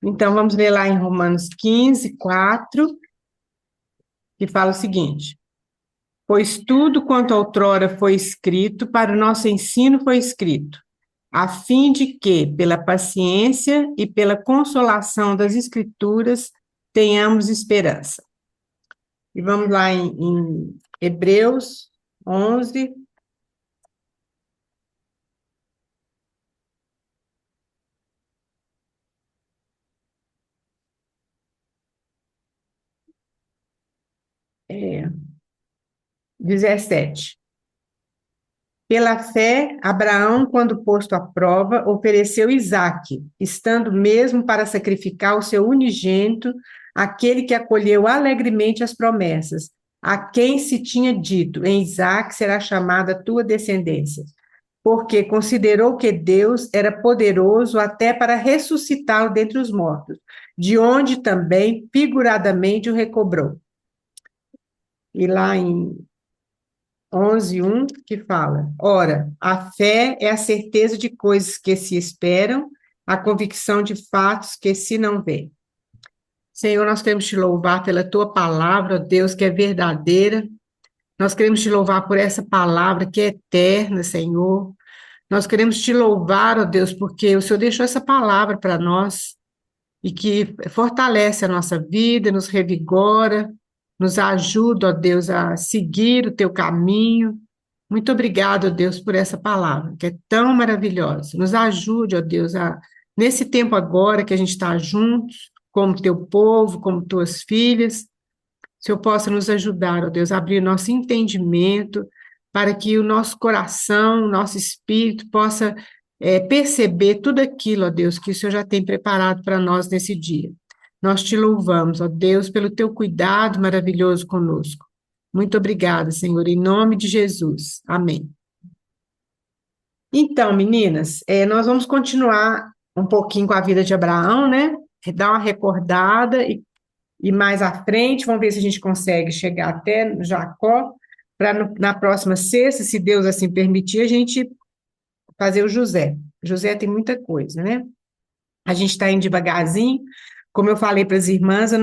Então, vamos ler lá em Romanos 15, 4, que fala o seguinte: Pois tudo quanto outrora foi escrito, para o nosso ensino foi escrito, a fim de que, pela paciência e pela consolação das Escrituras, tenhamos esperança. E vamos lá em Hebreus 11, é, 17. Pela fé, Abraão, quando posto à prova, ofereceu Isaque, estando mesmo para sacrificar o seu unigênito, aquele que acolheu alegremente as promessas, a quem se tinha dito: em Isaque será chamada a tua descendência, porque considerou que Deus era poderoso até para ressuscitá-lo dentre os mortos, de onde também figuradamente o recobrou. E lá em 11:1 que fala: Ora, a fé é a certeza de coisas que se esperam, a convicção de fatos que se não vê. Senhor, nós queremos te louvar pela tua palavra, ó Deus, que é verdadeira. Nós queremos te louvar por essa palavra que é eterna, Senhor. Nós queremos te louvar, ó Deus, porque o Senhor deixou essa palavra para nós e que fortalece a nossa vida, nos revigora, nos ajuda, ó Deus, a seguir o teu caminho. Muito obrigado, ó Deus, por essa palavra, que é tão maravilhosa. Nos ajude, ó Deus, nesse tempo agora que a gente está juntos, como teu povo, como tuas filhas, o Senhor possa nos ajudar, ó Deus, a abrir nosso entendimento, para que o nosso coração, o nosso espírito possa perceber tudo aquilo, ó Deus, que o Senhor já tem preparado para nós nesse dia. Nós te louvamos, ó Deus, pelo teu cuidado maravilhoso conosco. Muito obrigada, Senhor, em nome de Jesus. Amém. Então, meninas, nós vamos continuar um pouquinho com a vida de Abraão, né? Dar uma recordada e mais à frente, vamos ver se a gente consegue chegar até Jacó, para na próxima sexta, se Deus assim permitir, a gente fazer o José. José tem muita coisa, né? A gente está indo devagarzinho. Como eu falei para as irmãs, o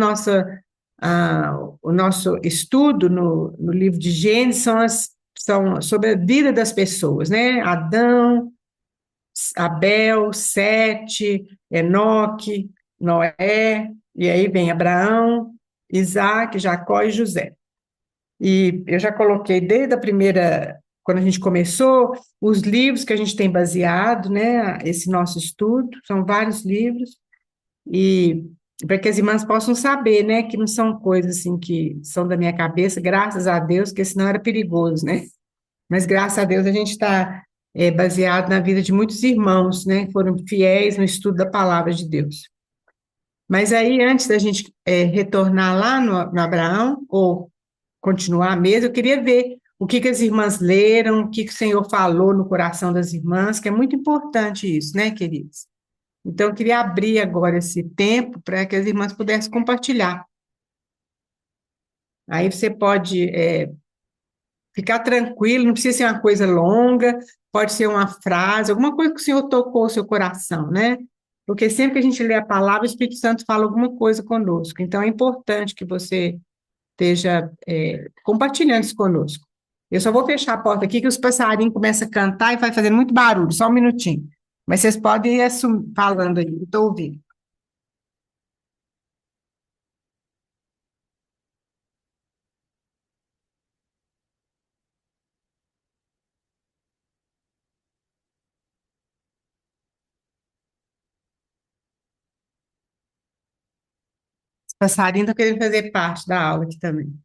nosso estudo no livro de Gênesis são sobre a vida das pessoas, né? Adão, Abel, Sete, Enoque, Noé, e aí vem Abraão, Isaac, Jacó e José. E eu já coloquei desde a primeira, quando a gente começou, os livros que a gente tem baseado, né, esse nosso estudo, são vários livros, e para que as irmãs possam saber, né, que não são coisas assim que são da minha cabeça, graças a Deus, porque senão era perigoso, né? Mas graças a Deus a gente está baseado na vida de muitos irmãos, né, que foram fiéis no estudo da palavra de Deus. Mas aí, antes da gente retornar lá no Abraão, ou continuar mesmo, eu queria ver o que as irmãs leram, o que o Senhor falou no coração das irmãs, que é muito importante isso, né, queridos? Então, eu queria abrir agora esse tempo para que as irmãs pudessem compartilhar. Aí você pode ficar tranquilo, não precisa ser uma coisa longa, pode ser uma frase, alguma coisa que o Senhor tocou o seu coração, né? Porque sempre que a gente lê a palavra, o Espírito Santo fala alguma coisa conosco. Então, é importante que você esteja compartilhando isso conosco. Eu só vou fechar a porta aqui, que os passarinhos começam a cantar e vai fazendo muito barulho, só um minutinho. Mas vocês podem ir falando aí, estou ouvindo. Os passarinhos estão querendo fazer parte da aula aqui também.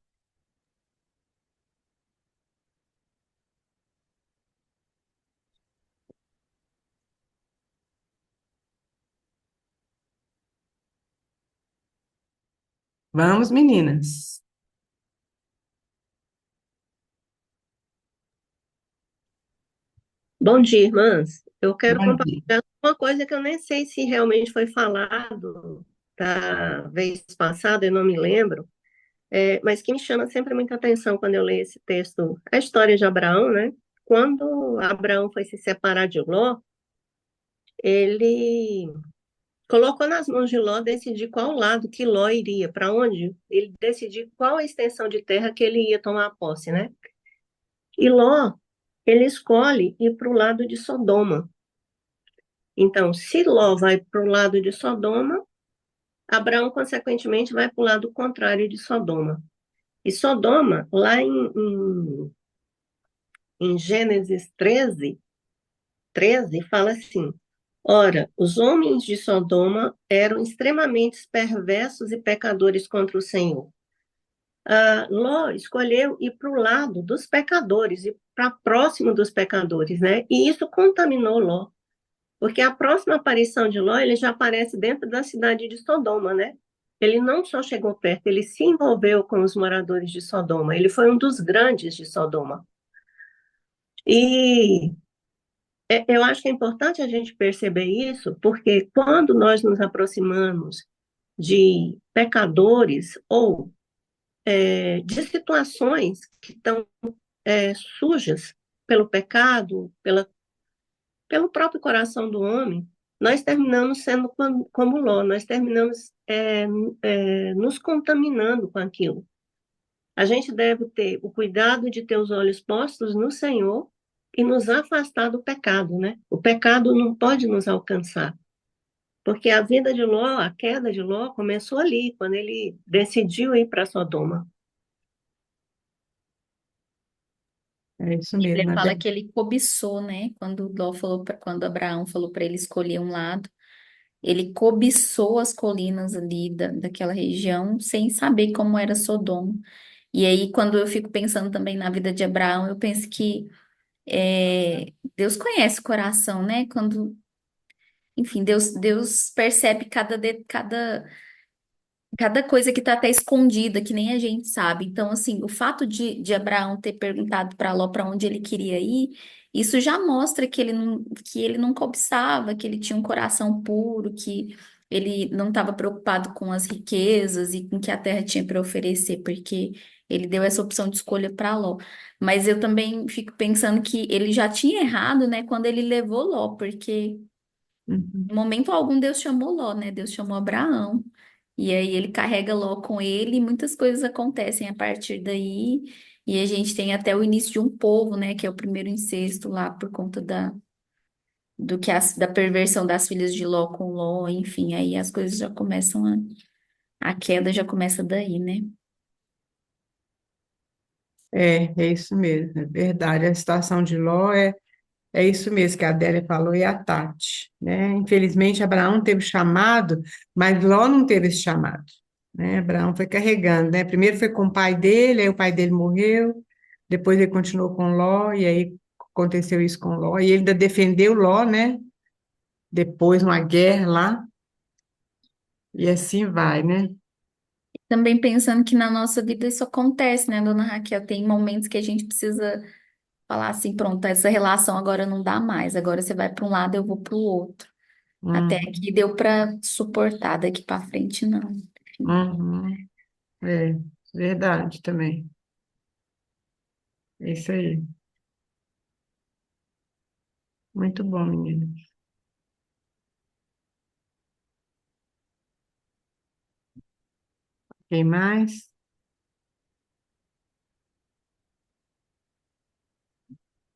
Vamos, meninas. Bom dia, irmãs. Eu quero Bom dia. compartilhar uma coisa que eu nem sei se realmente foi falado da vez passada, eu não me lembro, mas que me chama sempre muita atenção quando eu leio esse texto, a história de Abraão, né? Quando Abraão foi se separar de Ló, ele colocou nas mãos de Ló decidir qual lado que Ló iria, para onde, ele decidir qual a extensão de terra que ele ia tomar posse, né? E Ló, ele escolhe ir para o lado de Sodoma. Então, se Ló vai para o lado de Sodoma, Abraão, consequentemente, vai para o lado contrário de Sodoma. E Sodoma, lá em Gênesis 13, fala assim: ora, os homens de Sodoma eram extremamente perversos e pecadores contra o Senhor. Ló escolheu ir para o lado dos pecadores, e para próximo dos pecadores, né? E isso contaminou Ló, porque a próxima aparição de Ló, ele já aparece dentro da cidade de Sodoma, né? Ele não só chegou perto, ele se envolveu com os moradores de Sodoma, ele foi um dos grandes de Sodoma. E eu acho que é importante a gente perceber isso, porque quando nós nos aproximamos de pecadores ou de situações que estão sujas pelo pecado, pelo próprio coração do homem, nós terminamos sendo como Ló, nós terminamos nos contaminando com aquilo. A gente deve ter o cuidado de ter os olhos postos no Senhor e nos afastar do pecado, né? O pecado não pode nos alcançar, porque a vida de Ló, a queda de Ló, começou ali, quando ele decidiu ir para Sodoma. É isso A mesmo, Bíblia é fala verdade. que ele cobiçou, né? Quando Abraão falou para ele escolher um lado, ele cobiçou as colinas ali daquela região, sem saber como era Sodoma. E aí, quando eu fico pensando também na vida de Abraão, eu penso que Deus conhece o coração, né? Enfim, Deus percebe cada coisa que está até escondida, que nem a gente sabe. Então, assim, o fato de Abraão ter perguntado para Ló para onde ele queria ir, isso já mostra que ele não cobiçava, que ele tinha um coração puro, que ele não estava preocupado com as riquezas e com o que a terra tinha para oferecer, porque ele deu essa opção de escolha para Ló. Mas eu também fico pensando que ele já tinha errado, né, quando ele levou Ló, porque Uhum. em momento algum Deus chamou Ló, né? Deus chamou Abraão. E aí ele carrega Ló com ele e muitas coisas acontecem a partir daí. E a gente tem até o início de um povo, né? Que é o primeiro incesto lá por conta da perversão das filhas de Ló com Ló, enfim, aí as coisas já começam a queda já começa daí, né? É isso mesmo, é verdade. A situação de Ló é isso mesmo que a Adélia falou e a Tati, né? Infelizmente, Abraão teve chamado, mas Ló não teve esse chamado, né? Abraão foi carregando, né? Primeiro foi com o pai dele, aí o pai dele morreu, depois ele continuou com Ló, e aí aconteceu isso com Ló, e ele ainda defendeu Ló, né? Depois, uma guerra lá, e assim vai, né? Também pensando que na nossa vida isso acontece, né, dona Raquel? Tem momentos que a gente precisa falar assim, pronto, essa relação agora não dá mais, agora você vai para um lado, eu vou para o outro. Até Hum, aqui deu para suportar, daqui para frente não. Enfim. uhum, é verdade também. É isso aí. Muito bom, menina. Quem mais?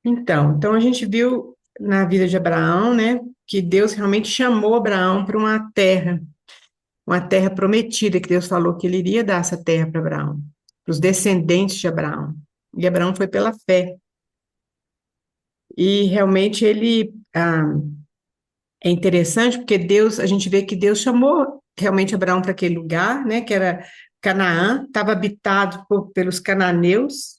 Então a gente viu na vida de Abraão, né, que Deus realmente chamou Abraão para uma terra prometida, que Deus falou que ele iria dar essa terra para Abraão, para os descendentes de Abraão. E Abraão foi pela fé. E realmente é interessante porque Deus, a gente vê que Deus chamou realmente Abraão para aquele lugar, né, que era Canaã, estava habitado pelos cananeus.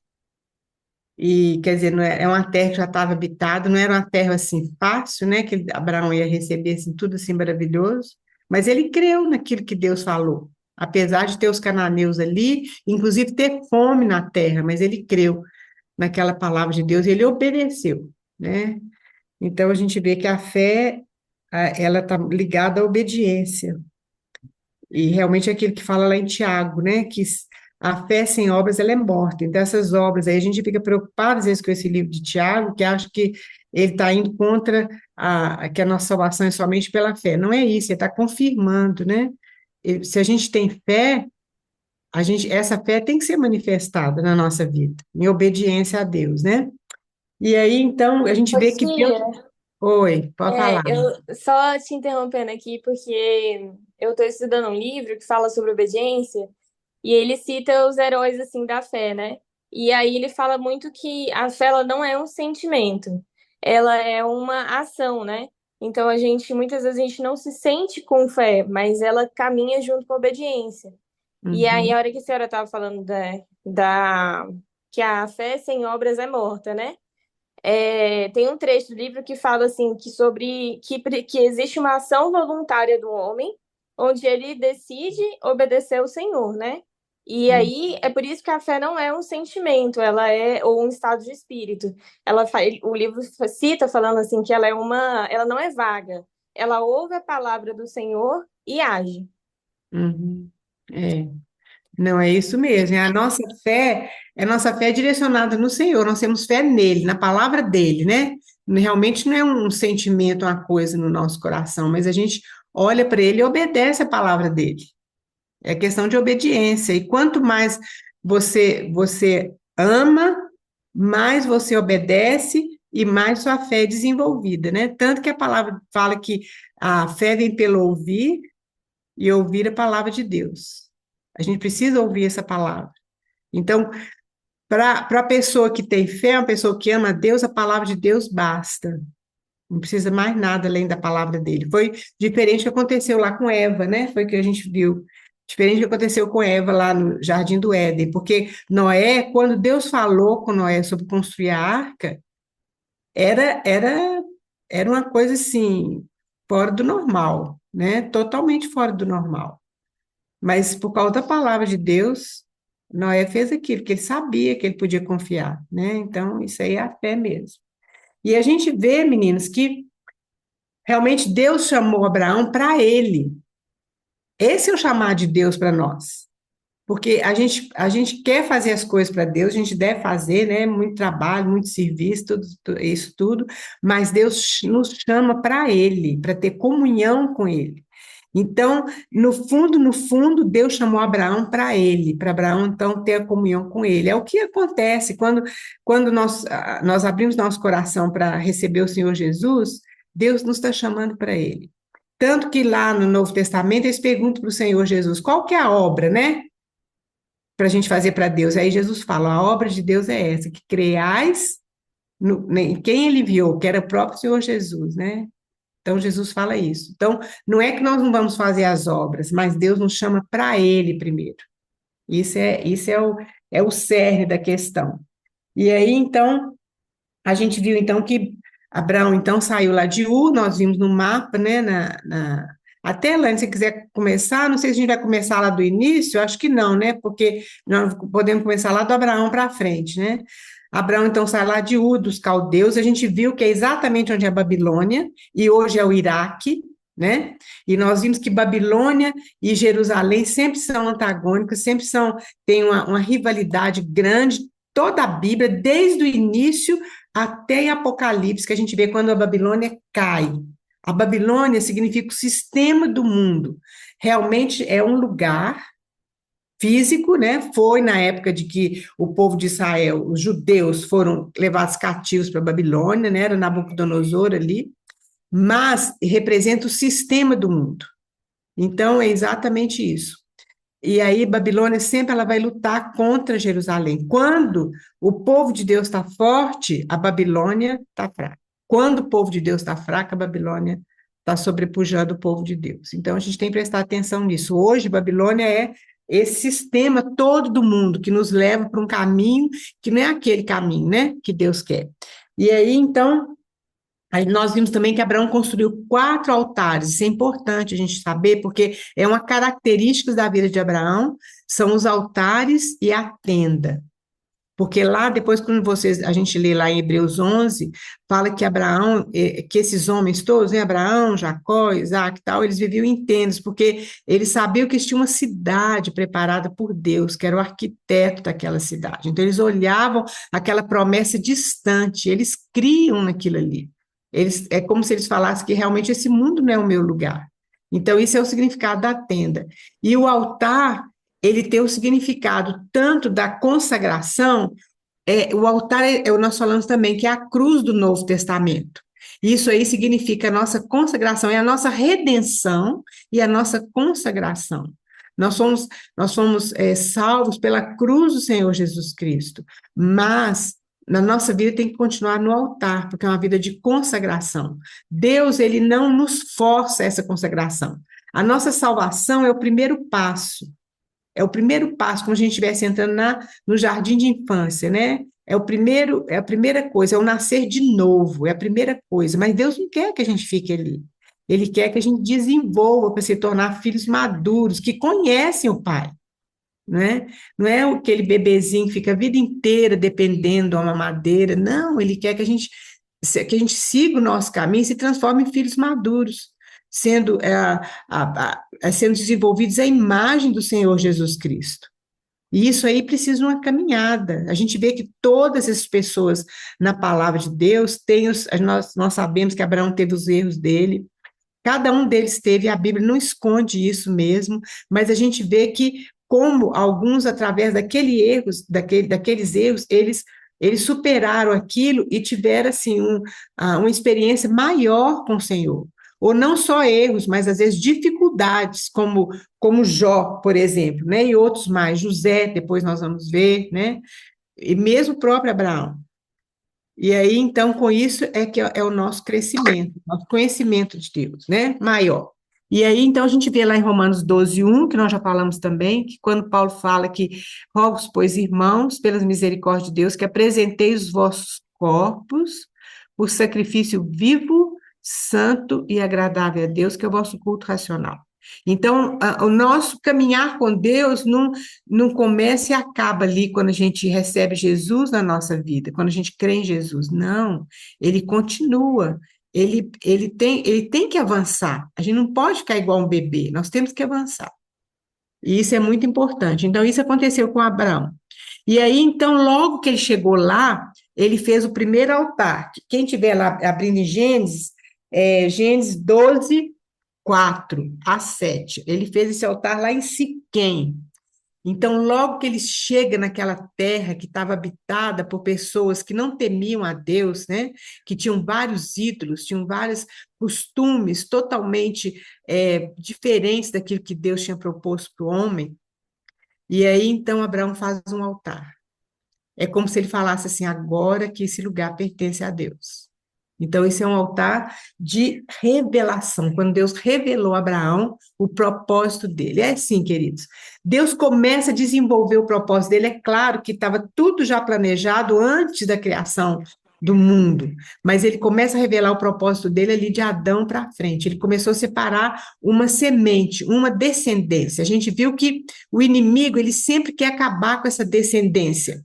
E, quer dizer, não é uma terra que já estava habitada, não era uma terra assim fácil, né? Que Abraão ia receber assim, tudo assim maravilhoso, mas ele creu naquilo que Deus falou. Apesar de ter os cananeus ali, inclusive ter fome na terra, mas ele creu naquela palavra de Deus e ele obedeceu, né? Então a gente vê que a fé, ela está ligada à obediência. E realmente é aquilo que fala lá em Tiago, né? Que a fé sem obras, ela é morta. Então, essas obras aí, a gente fica preocupado, às vezes, com esse livro de Tiago, que acha que ele está indo contra que a nossa salvação é somente pela fé. Não é isso, ele está confirmando, né? Se a gente tem fé, essa fé tem que ser manifestada na nossa vida, em obediência a Deus, né? E aí, então, a gente Ô, vê que Deus. tia, Oi, pode falar. eu só te interrompendo aqui porque eu estou estudando um livro que fala sobre obediência e ele cita os heróis assim da fé, né? E aí ele fala muito que a fé ela não é um sentimento, ela é uma ação, né? Então a gente muitas vezes a gente não se sente com fé, mas ela caminha junto com a obediência. E aí Uhum, a hora que a senhora estava falando que a fé sem obras é morta, né? Tem um trecho do livro que fala assim que sobre que existe uma ação voluntária do homem, onde ele decide obedecer ao Senhor, né? E uhum, aí é por isso que a fé não é um sentimento, ela é ou um estado de espírito. O livro cita falando assim que ela não é vaga. Ela ouve a palavra do Senhor e age. uhum. É. Não, é isso mesmo. A nossa fé é direcionada no Senhor. Nós temos fé nele, na palavra dele, né? Realmente não é um sentimento, uma coisa no nosso coração, mas a gente olha para ele e obedece a palavra dele. É questão de obediência. E quanto mais você ama, mais você obedece e mais sua fé é desenvolvida, né? Tanto que a palavra fala que a fé vem pelo ouvir e ouvir a palavra de Deus. A gente precisa ouvir essa palavra. Então, para a pessoa que tem fé, uma pessoa que ama a Deus, a palavra de Deus basta. Não precisa mais nada além da palavra dele. Foi diferente do que aconteceu lá com Eva, né? Foi o que a gente viu. Diferente do que aconteceu com Eva lá no Jardim do Éden. Porque Noé, quando Deus falou com Noé sobre construir a arca, era, era, era uma coisa assim, fora do normal, né? Totalmente fora do normal. Mas por causa da palavra de Deus, Noé fez aquilo, que ele sabia que ele podia confiar, né? Então, isso aí é a fé mesmo. E a gente vê, meninos, que realmente Deus chamou Abraão para ele. Esse é o chamar de Deus para nós. Porque a gente quer fazer as coisas para Deus, a gente deve fazer, né? Muito trabalho, muito serviço, isso tudo, mas Deus nos chama para Ele, para ter comunhão com Ele. Então, no fundo, Deus chamou Abraão para Ele, para Abraão, então, ter a comunhão com Ele. É o que acontece quando nós abrimos nosso coração para receber o Senhor Jesus, Deus nos está chamando para Ele. Tanto que lá no Novo Testamento eles perguntam para o Senhor Jesus, qual que é a obra, né? Para a gente fazer para Deus. Aí Jesus fala: a obra de Deus é essa, que creais em quem ele enviou, que era o próprio Senhor Jesus, né? Então Jesus fala isso. Então, não é que nós não vamos fazer as obras, mas Deus nos chama para ele primeiro. Isso é o cerne da questão. E aí, então, a gente viu então que Abraão então saiu lá de Ur, nós vimos no mapa, né, até lá, se você quiser começar, não sei se a gente vai começar lá do início, acho que não, né, porque nós podemos começar lá do Abraão para frente, né. Abraão então sai lá de Ur, dos caldeus, a gente viu que é exatamente onde é a Babilônia, e hoje é o Iraque, né, e nós vimos que Babilônia e Jerusalém sempre são antagônicos, sempre tem uma rivalidade grande, toda a Bíblia, desde o início até em Apocalipse, que a gente vê quando a Babilônia cai. A Babilônia significa o sistema do mundo. Realmente é um lugar físico, né? Foi na época de que o povo de Israel, os judeus, foram levados cativos para a Babilônia, né? Era Nabucodonosor ali, mas representa o sistema do mundo. Então, é exatamente isso. E aí, Babilônia sempre ela vai lutar contra Jerusalém. Quando o povo de Deus está forte, a Babilônia está fraca. Quando o povo de Deus está fraco, a Babilônia está sobrepujando o povo de Deus. Então, a gente tem que prestar atenção nisso. Hoje, Babilônia é esse sistema todo do mundo que nos leva para um caminho que não é aquele caminho, né, que Deus quer. E aí, então, aí nós vimos também que Abraão construiu 4 altares. Isso é importante a gente saber, porque é uma característica da vida de Abraão, são os altares e a tenda. Porque lá, depois, quando a gente lê lá em Hebreus 11, fala que Abraão, que esses homens todos, né, Abraão, Jacó, Isaac e tal, eles viviam em tendas, porque eles sabiam que eles tinham uma cidade preparada por Deus, que era o arquiteto daquela cidade. Então, eles olhavam aquela promessa distante, eles criam naquilo ali. É como se eles falassem que realmente esse mundo não é o meu lugar. Então, isso é o significado da tenda. E o altar, ele tem o significado tanto da consagração, o altar, nós falamos também que é a cruz do Novo Testamento. Isso aí significa a nossa consagração, é a nossa redenção e a nossa consagração. Nós somos salvos pela cruz do Senhor Jesus Cristo, mas na nossa vida tem que continuar no altar, porque é uma vida de consagração. Deus, ele não nos força essa consagração. A nossa salvação é o primeiro passo. É o primeiro passo, como a gente estivesse entrando no jardim de infância, né? É a primeira coisa, é o nascer de novo, é a primeira coisa. Mas Deus não quer que a gente fique ali. Ele quer que a gente desenvolva para se tornar filhos maduros, que conhecem o Pai, né? Não é aquele bebezinho que fica a vida inteira dependendo de uma mamadeira. Não, ele quer que a gente siga o nosso caminho e se transforme em filhos maduros, sendo desenvolvidos à imagem do Senhor Jesus Cristo. E isso aí precisa de uma caminhada. A gente vê que todas as pessoas na palavra de Deus nós sabemos que Abraão teve os erros dele, cada um deles teve, a Bíblia não esconde isso mesmo, mas a gente vê que como alguns, através daqueles erros, eles superaram aquilo e tiveram, assim, uma experiência maior com o Senhor. Ou não só erros, mas às vezes dificuldades, como Jó, por exemplo, né? E outros mais, José, depois nós vamos ver, né? E mesmo o próprio Abraão. E aí, então, com isso é que é o nosso crescimento, nosso conhecimento de Deus, né? Maior. E aí, então, a gente vê lá em Romanos 12:1, que nós já falamos também, que quando Paulo fala que rogo, pois, irmãos, pelas misericórdias de Deus, que apresenteis os vossos corpos por sacrifício vivo, santo e agradável a Deus, que é o vosso culto racional. Então, o nosso caminhar com Deus não começa e acaba ali quando a gente recebe Jesus na nossa vida, quando a gente crê em Jesus. Não, ele continua. Ele tem que avançar. A gente não pode ficar igual um bebê, nós temos que avançar. E isso é muito importante. Então, isso aconteceu com Abraão. E aí, então, logo que ele chegou lá, ele fez o primeiro altar. Quem estiver lá abrindo em Gênesis 12:4-7. Ele fez esse altar lá em Siquém. Então, logo que ele chega naquela terra que estava habitada por pessoas que não temiam a Deus, né? Que tinham vários ídolos, tinham vários costumes totalmente diferentes daquilo que Deus tinha proposto para o homem. E aí, então, Abraão faz um altar. É como se ele falasse assim, agora que esse lugar pertence a Deus. Então, esse é um altar de revelação, quando Deus revelou a Abraão o propósito dele. É assim, queridos. Deus começa a desenvolver o propósito dele. É claro que estava tudo já planejado antes da criação do mundo, mas ele começa a revelar o propósito dele ali de Adão para frente. Ele começou a separar uma semente, uma descendência. A gente viu que o inimigo, ele sempre quer acabar com essa descendência.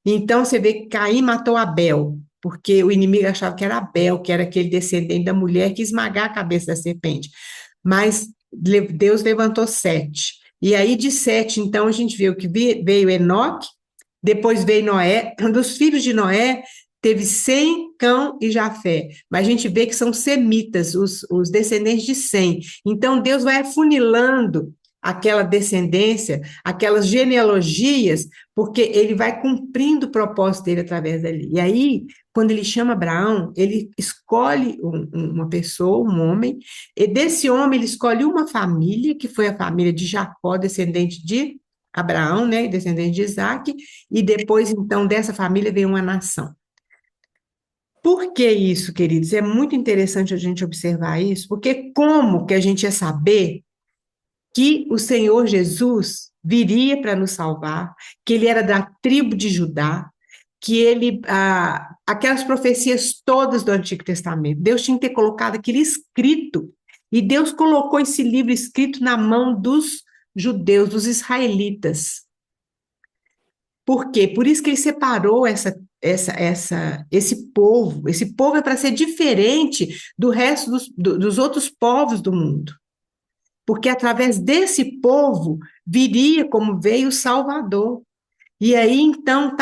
Então, você vê que Caim matou Abel, porque o inimigo achava que era Abel, que era aquele descendente da mulher que ia esmagar a cabeça da serpente. Mas Deus levantou Sete. E aí, de Sete, então, a gente viu que veio Enoque, depois veio Noé. Um dos filhos de Noé teve Sem, Cão e Jafé. Mas a gente vê que são semitas, os descendentes de Sem. Então, Deus vai afunilando aquela descendência, aquelas genealogias, porque ele vai cumprindo o propósito dele através dali. E aí, quando ele chama Abraão, ele escolhe uma pessoa, um homem, e desse homem ele escolhe uma família, que foi a família de Jacó, descendente de Abraão, né, descendente de Isaac, e depois, então, dessa família vem uma nação. Por que isso, queridos? É muito interessante a gente observar isso, porque como que a gente ia saber que o Senhor Jesus viria para nos salvar, que ele era da tribo de Judá, que aquelas profecias todas do Antigo Testamento, Deus tinha que ter colocado aquilo escrito, e Deus colocou esse livro escrito na mão dos judeus, dos israelitas. Por quê? Por isso que ele separou esse povo. Esse povo é para ser diferente do resto dos outros povos do mundo. Porque através desse povo viria como veio o Salvador. E aí, então,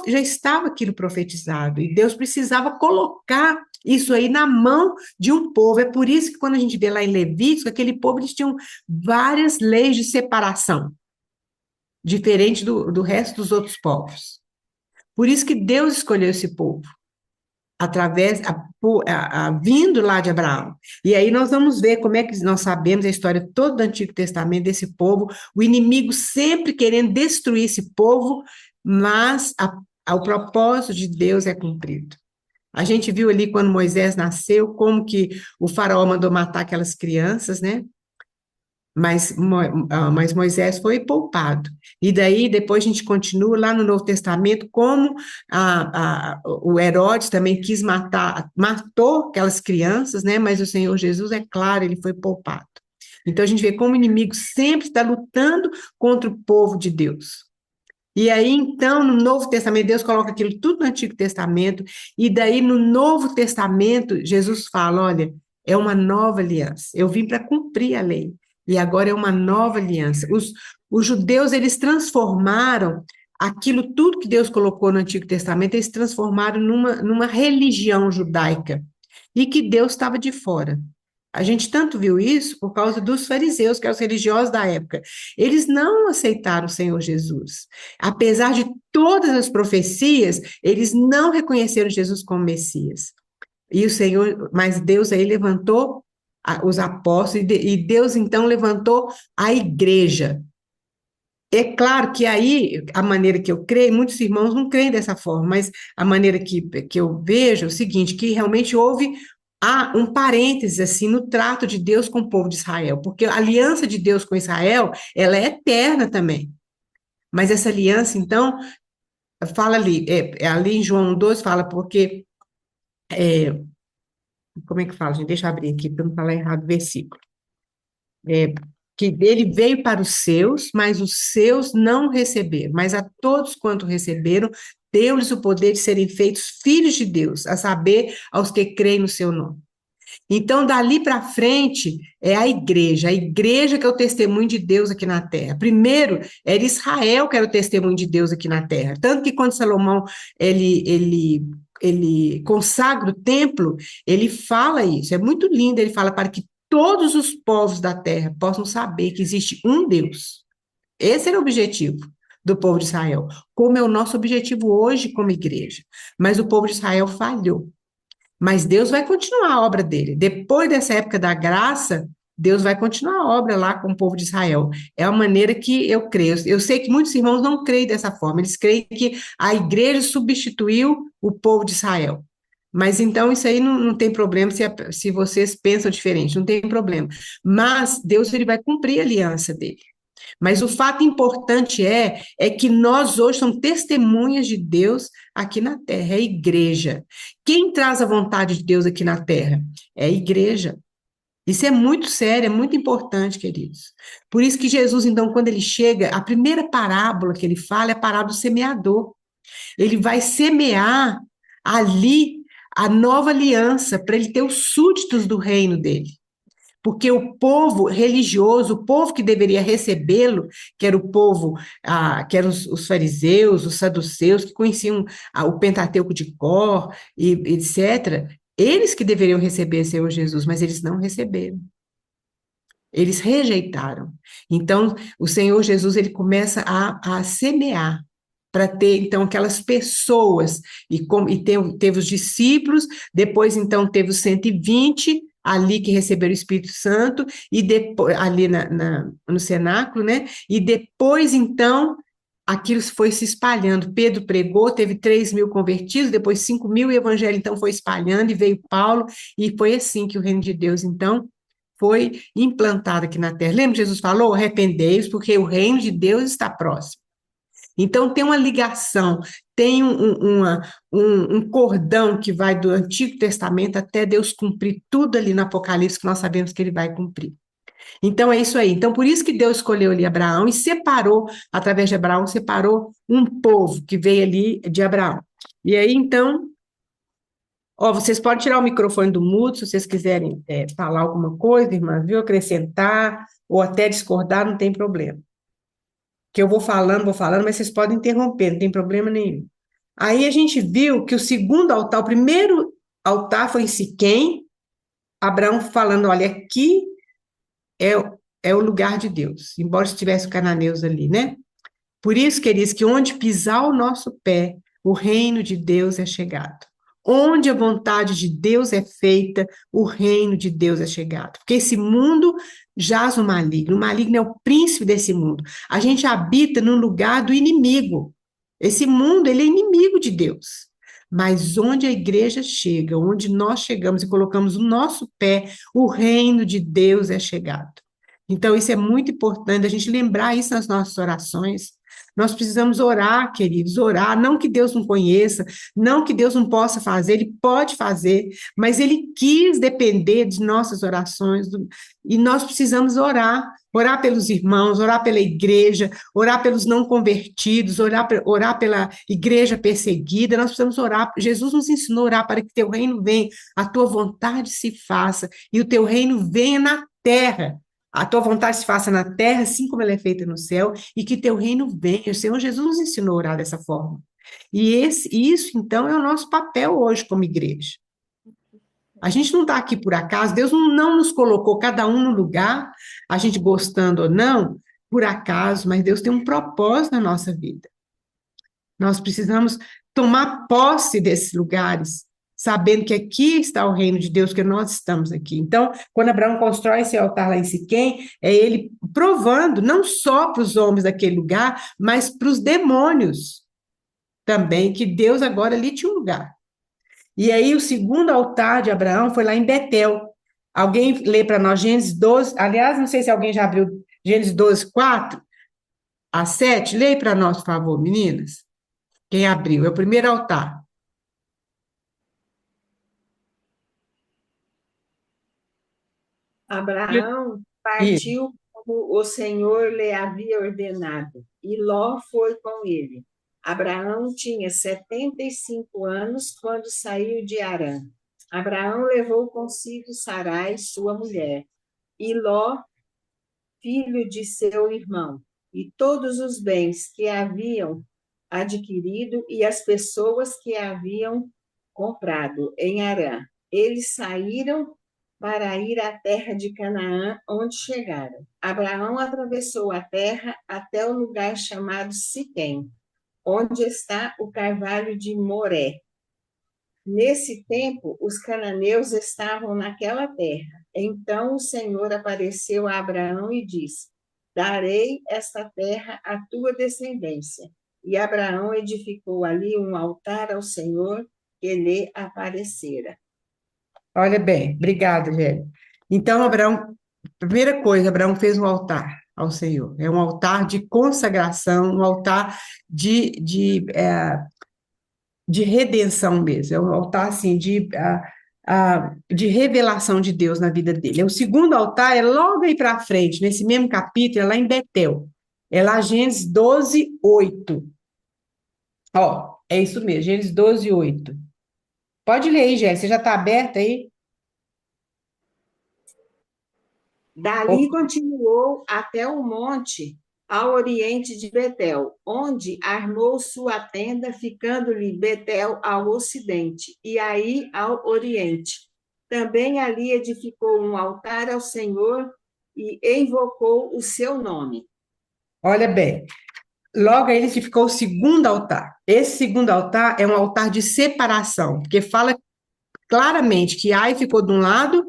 já estava aquilo profetizado, e Deus precisava colocar isso aí na mão de um povo. É por isso que quando a gente vê lá em Levítico, aquele povo, eles tinham várias leis de separação, diferente do resto dos outros povos. Por isso que Deus escolheu esse povo, vindo lá de Abraão. E aí nós vamos ver como é que nós sabemos a história toda do Antigo Testamento desse povo, o inimigo sempre querendo destruir esse povo, mas o propósito de Deus é cumprido. A gente viu ali quando Moisés nasceu, como que o faraó mandou matar aquelas crianças, né? Mas Moisés foi poupado. E daí, depois a gente continua lá no Novo Testamento, como o Herodes também quis matou aquelas crianças, né? Mas o Senhor Jesus, é claro, ele foi poupado. Então a gente vê como o inimigo sempre está lutando contra o povo de Deus. E aí, então, no Novo Testamento, Deus coloca aquilo tudo no Antigo Testamento, e daí no Novo Testamento, Jesus fala: olha, é uma nova aliança. Eu vim para cumprir a lei. E agora é uma nova aliança. Os judeus, eles transformaram aquilo tudo que Deus colocou no Antigo Testamento, eles transformaram numa religião judaica, e que Deus estava de fora. A gente tanto viu isso por causa dos fariseus, que eram os religiosos da época. Eles não aceitaram o Senhor Jesus. Apesar de todas as profecias, eles não reconheceram Jesus como Messias. Mas Deus aí levantou os apóstolos, e Deus então levantou a igreja. É claro que aí, a maneira que eu creio, muitos irmãos não creem dessa forma, mas a maneira que eu vejo é o seguinte, que realmente houve um parêntese assim no trato de Deus com o povo de Israel, porque a aliança de Deus com Israel, ela é eterna também. Mas essa aliança, então, fala ali em João 12, fala porque, como é que fala, gente? Deixa eu abrir aqui para não falar errado o versículo. Que ele veio para os seus, mas os seus não receberam. Mas a todos quanto receberam, deu-lhes o poder de serem feitos filhos de Deus, a saber, aos que creem no seu nome. Então, dali para frente, é a igreja que é o testemunho de Deus aqui na terra. Primeiro, era Israel que era o testemunho de Deus aqui na terra. Tanto que quando Salomão, ele consagra o templo, ele fala isso, é muito lindo, ele fala para que todos os povos da terra possam saber que existe um Deus. Esse era o objetivo do povo de Israel, como é o nosso objetivo hoje como igreja. Mas o povo de Israel falhou. Mas Deus vai continuar a obra dele. Depois dessa época da graça, Deus vai continuar a obra lá com o povo de Israel. É a maneira que eu creio. Eu sei que muitos irmãos não creem dessa forma. Eles creem que a igreja substituiu o povo de Israel. Mas então isso aí não tem problema se vocês pensam diferente, não tem problema. Mas Deus, ele vai cumprir a aliança dele. Mas o fato importante é que nós hoje somos testemunhas de Deus aqui na terra, é a igreja. Quem traz a vontade de Deus aqui na terra? É a igreja. Isso é muito sério, é muito importante, queridos. Por isso que Jesus, então, quando ele chega, a primeira parábola que ele fala é a parábola do semeador. Ele vai semear ali a nova aliança para ele ter os súditos do reino dele. Porque o povo religioso, o povo que deveria recebê-lo, que era o povo, que eram os fariseus, os saduceus, que conheciam o Pentateuco de cor, e etc., eles que deveriam receber o Senhor Jesus, mas eles não receberam. Eles rejeitaram. Então, o Senhor Jesus, ele começa a semear, para ter, então, aquelas pessoas, teve os discípulos, depois, então, teve os 120 ali que receberam o Espírito Santo, e depois, ali no cenáculo, né? E depois, então, aquilo foi se espalhando. Pedro pregou, teve 3.000 convertidos, depois 5.000, e o evangelho, então, foi espalhando, e veio Paulo, e foi assim que o reino de Deus, então, foi implantado aqui na terra. Lembra que Jesus falou? Arrependei-vos, porque o reino de Deus está próximo. Então, tem uma ligação, tem um cordão que vai do Antigo Testamento até Deus cumprir tudo ali no Apocalipse, que nós sabemos que ele vai cumprir. Então é isso aí. Então por isso que Deus escolheu ali Abraão e separou, através de Abraão, separou um povo que veio ali de Abraão. E aí então, ó, vocês podem tirar o microfone do mudo se vocês quiserem falar alguma coisa, irmã, viu? Acrescentar ou até discordar, não tem problema. Que eu vou falando, mas vocês podem interromper, não tem problema nenhum. Aí a gente viu que o segundo altar, o primeiro altar foi em Siquém, Abraão falando, olha, aqui é, é o lugar de Deus, embora estivesse os cananeus ali, né? Por isso, queridos, que onde pisar o nosso pé, o reino de Deus é chegado. Onde a vontade de Deus é feita, o reino de Deus é chegado. Porque esse mundo jaz o maligno é o príncipe desse mundo. A gente habita no lugar do inimigo. Esse mundo, ele é inimigo de Deus. Mas onde a igreja chega, onde nós chegamos e colocamos o nosso pé, o reino de Deus é chegado. Então, isso é muito importante, a gente lembrar isso nas nossas orações. Nós precisamos orar, queridos, orar, não que Deus não conheça, não que Deus não possa fazer, Ele pode fazer, mas Ele quis depender de nossas orações, e nós precisamos orar, orar pelos irmãos, orar pela igreja, orar pelos não convertidos, orar pela igreja perseguida, nós precisamos orar, Jesus nos ensinou a orar para que teu reino venha, a tua vontade se faça, e o teu reino venha na terra, a tua vontade se faça na terra, assim como ela é feita no céu, e que teu reino venha. O Senhor Jesus nos ensinou a orar dessa forma. E isso, então, é o nosso papel hoje como igreja. A gente não está aqui por acaso, Deus não nos colocou cada um no lugar, a gente gostando ou não, por acaso, mas Deus tem um propósito na nossa vida. Nós precisamos tomar posse desses lugares, sabendo que aqui está o reino de Deus, que nós estamos aqui. Então, quando Abraão constrói esse altar lá em Siquém, é ele provando, não só para os homens daquele lugar, mas para os demônios também, que Deus agora ali tinha um lugar. E aí o segundo altar de Abraão foi lá em Betel. Alguém lê para nós Gênesis 12, aliás, não sei se alguém já abriu Gênesis 12, 4 a 7, lê para nós, por favor, meninas. Quem abriu? É o primeiro altar. Abraão Isso. partiu como o Senhor lhe havia ordenado, e Ló foi com ele. Abraão tinha 75 anos quando saiu de Harã. Abraão levou consigo Sarai, sua mulher, e Ló, filho de seu irmão, e todos os bens que haviam adquirido e as pessoas que haviam comprado em Harã. Eles saíram para ir à terra de Canaã, onde chegaram. Abraão atravessou a terra até o lugar chamado Siquém, onde está o carvalho de Moré. Nesse tempo, os cananeus estavam naquela terra. Então o Senhor apareceu a Abraão e disse: darei esta terra à tua descendência. E Abraão edificou ali um altar ao Senhor que lhe aparecera. Olha bem, obrigada, Gélio. Então, Abraão, primeira coisa, Abraão fez um altar ao Senhor. É um altar de consagração, um altar de redenção mesmo. É um altar, assim, de revelação de Deus na vida dele. O segundo altar é logo aí para frente, nesse mesmo capítulo, é lá em Betel. É lá Gênesis 12, 8. Ó, é isso mesmo, Gênesis 12, 8. Pode ler aí, Gélio, você já está aberta aí? Dali continuou até o monte ao oriente de Betel, onde armou sua tenda, ficando-lhe Betel ao ocidente, e aí ao oriente. Também ali edificou um altar ao Senhor e invocou o seu nome. Olha bem, logo aí ele ficou o segundo altar. Esse segundo altar é um altar de separação, porque fala claramente que Ai ficou de um lado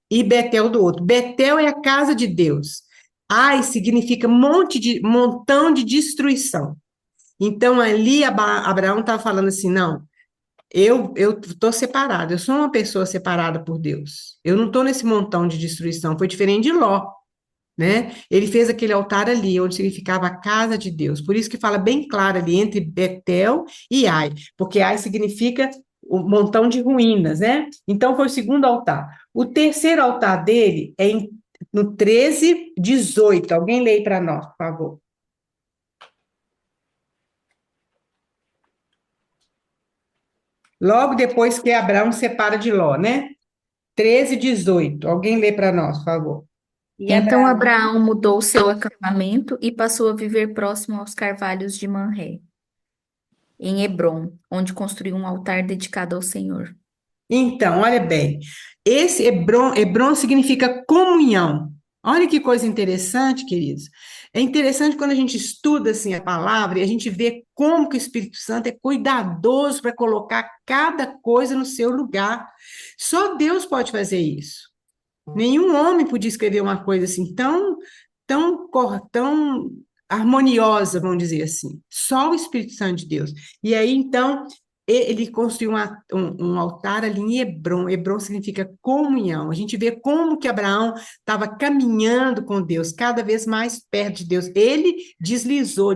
e Betel do outro. Betel é a casa de Deus. Ai significa montão de destruição. Então ali Abraão estava falando assim, não, eu estou separado, eu sou uma pessoa separada por Deus. Eu não estou nesse montão de destruição. Foi diferente de Ló, né? Ele fez aquele altar ali, onde significava a casa de Deus. Por isso que fala bem claro ali entre Betel e Ai, porque Ai significa um montão de ruínas, né? Então foi o segundo altar. O terceiro altar dele é em no 13:18. Alguém lê para nós, por favor. Logo depois que Abraão separa de Ló, né? 13:18. Alguém lê para nós, por favor. E Então Abraão, Abraão mudou seu acampamento e passou a viver próximo aos carvalhos de Manré, em Hebrom, onde construiu um altar dedicado ao Senhor. Então, olha bem, esse Hebron significa comunhão. Olha que coisa interessante, queridos. É interessante quando a gente estuda assim a palavra e a gente vê como que o Espírito Santo é cuidadoso para colocar cada coisa no seu lugar. Só Deus pode fazer isso. Nenhum homem podia escrever uma coisa assim tão harmoniosa, vamos dizer assim. Só o Espírito Santo de Deus. E aí, então, ele construiu um altar ali em Hebrom. Hebrom significa comunhão. A gente vê como que Abraão estava caminhando com Deus, cada vez mais perto de Deus. Ele deslizou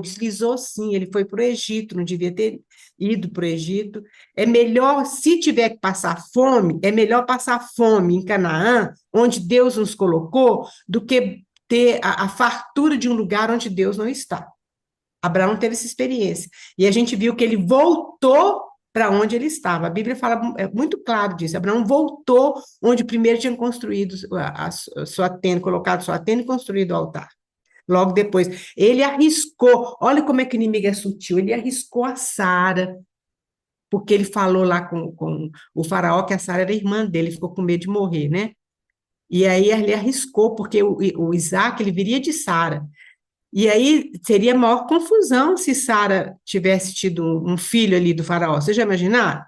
sim, ele foi para o Egito, não devia ter ido para o Egito. É melhor, se tiver que passar fome, é melhor passar fome em Canaã, onde Deus nos colocou, do que ter a fartura de um lugar onde Deus não está. Abraão teve essa experiência. E a gente viu que ele voltou para onde ele estava. A Bíblia fala muito claro disso. Abraão voltou onde primeiro tinha construído a sua tenda, colocado sua tenda e construído o altar. Logo depois, ele arriscou. Olha como é que o inimigo é sutil. Ele arriscou a Sara, porque ele falou lá com o faraó que a Sara era irmã dele, ficou com medo de morrer, né? E aí ele arriscou, porque o Isaac, ele viria de Sara. E aí seria a maior confusão se Sara tivesse tido um filho ali do faraó. Você já imaginou?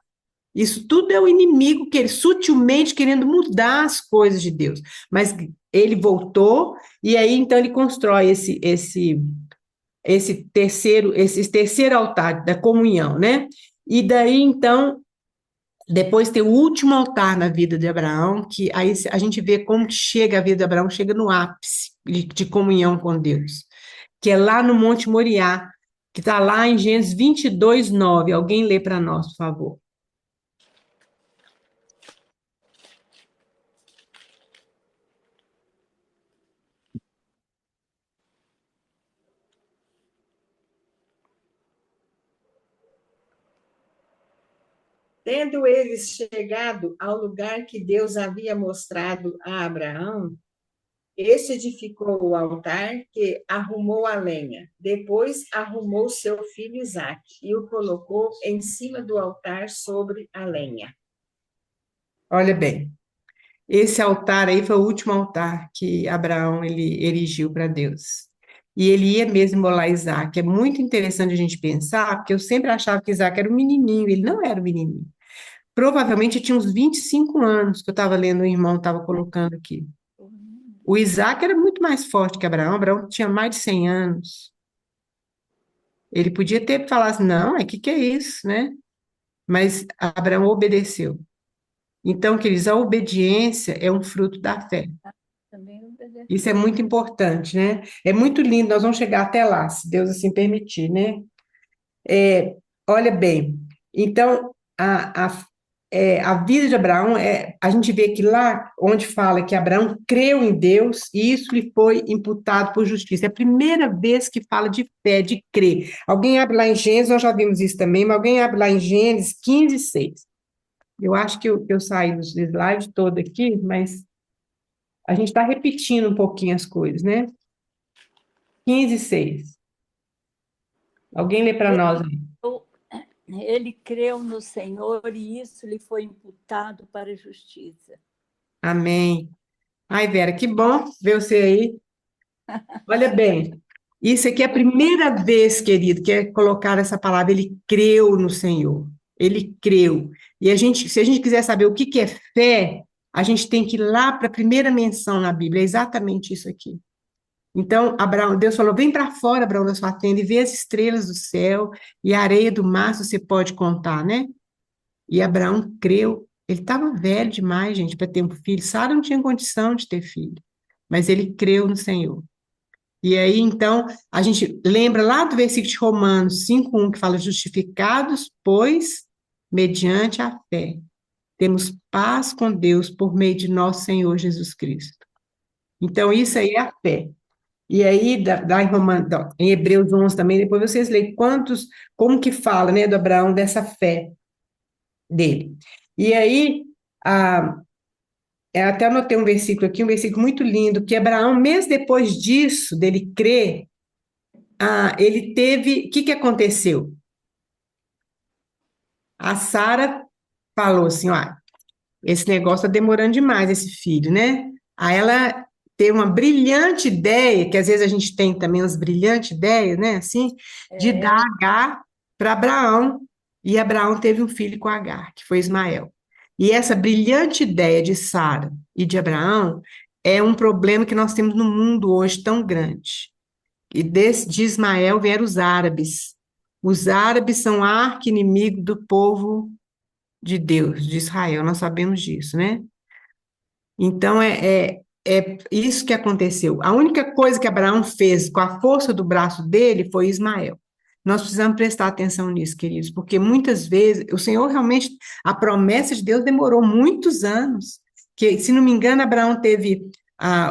Isso tudo é o inimigo que ele sutilmente querendo mudar as coisas de Deus. Mas ele voltou e aí então ele constrói esse terceiro altar da comunhão, né? E daí então depois tem o último altar na vida de Abraão, que aí a gente vê como que chega a vida de Abraão, chega no ápice de comunhão com Deus, que é lá no Monte Moriá, que está lá em Gênesis 22:9. Alguém lê para nós, por favor. Tendo eles chegado ao lugar que Deus havia mostrado a Abraão, este edificou o altar que arrumou a lenha. Depois arrumou seu filho Isaque e o colocou em cima do altar sobre a lenha. Olha bem, esse altar aí foi o último altar que Abraão ele erigiu para Deus. E ele ia mesmo molar Isaac. É muito interessante a gente pensar, porque eu sempre achava que Isaac era um menininho, ele não era um menininho. Provavelmente tinha uns 25 anos, que eu estava lendo, o irmão estava colocando aqui. O Isaac era muito mais forte que Abraão. Abraão tinha mais de 100 anos. Ele podia ter falado assim, não, que é isso, né? Mas Abraão obedeceu. Então, queridos, a obediência é um fruto da fé. Isso é muito importante, né? É muito lindo, nós vamos chegar até lá, se Deus assim permitir, né? Olha bem, então, a vida de Abraão, a gente vê que lá onde fala que Abraão creu em Deus e isso lhe foi imputado por justiça. É a primeira vez que fala de fé, de crer. Alguém abre lá em Gênesis, nós já vimos isso também, mas alguém abre lá em Gênesis 15:6. Eu acho que eu saí do slide todo aqui, mas a gente está repetindo um pouquinho as coisas, né? 15:6. Alguém lê para nós aí. Ele creu no Senhor e isso lhe foi imputado para a justiça. Amém. Ai, Vera, que bom ver você aí. Olha bem, isso aqui é a primeira vez, querido, que é colocar essa palavra, ele creu no Senhor. Ele creu. E se a gente quiser saber o que é fé, a gente tem que ir lá para a primeira menção na Bíblia, é exatamente isso aqui. Então, Deus falou, vem para fora, Abraão, da sua tenda, e vê as estrelas do céu e a areia do mar, se você pode contar, né? E Abraão creu. Ele estava velho demais, gente, para ter um filho. Sara não tinha condição de ter filho, mas ele creu no Senhor. E aí, então, a gente lembra lá do versículo de Romanos 5:1, que fala, justificados, pois, mediante a fé, temos paz com Deus por meio de nosso Senhor Jesus Cristo. Então, isso aí é a fé. E aí, em Hebreus 11 também, depois vocês leem como que fala, né, do Abraão, dessa fé dele. E aí, a, eu até anotei um versículo aqui, um versículo muito lindo, que Abraão, mesmo depois disso, dele crer, ele teve, o que que aconteceu? A Sara falou assim, ó, esse negócio está demorando demais, esse filho, né? Aí ela teve uma brilhante ideia, que às vezes a gente tem também umas brilhantes ideias, né? Assim, de dar Agar para Abraão. E Abraão teve um filho com Agar, que foi Ismael. E essa brilhante ideia de Sara e de Abraão é um problema que nós temos no mundo hoje tão grande. E de Ismael vieram os árabes. Os árabes são arqui-inimigo do povo de Deus, de Israel, nós sabemos disso, né? Então, é isso que aconteceu. A única coisa que Abraão fez com a força do braço dele foi Ismael. Nós precisamos prestar atenção nisso, queridos, porque muitas vezes o Senhor realmente, a promessa de Deus demorou muitos anos. Que, se não me engano, Abraão teve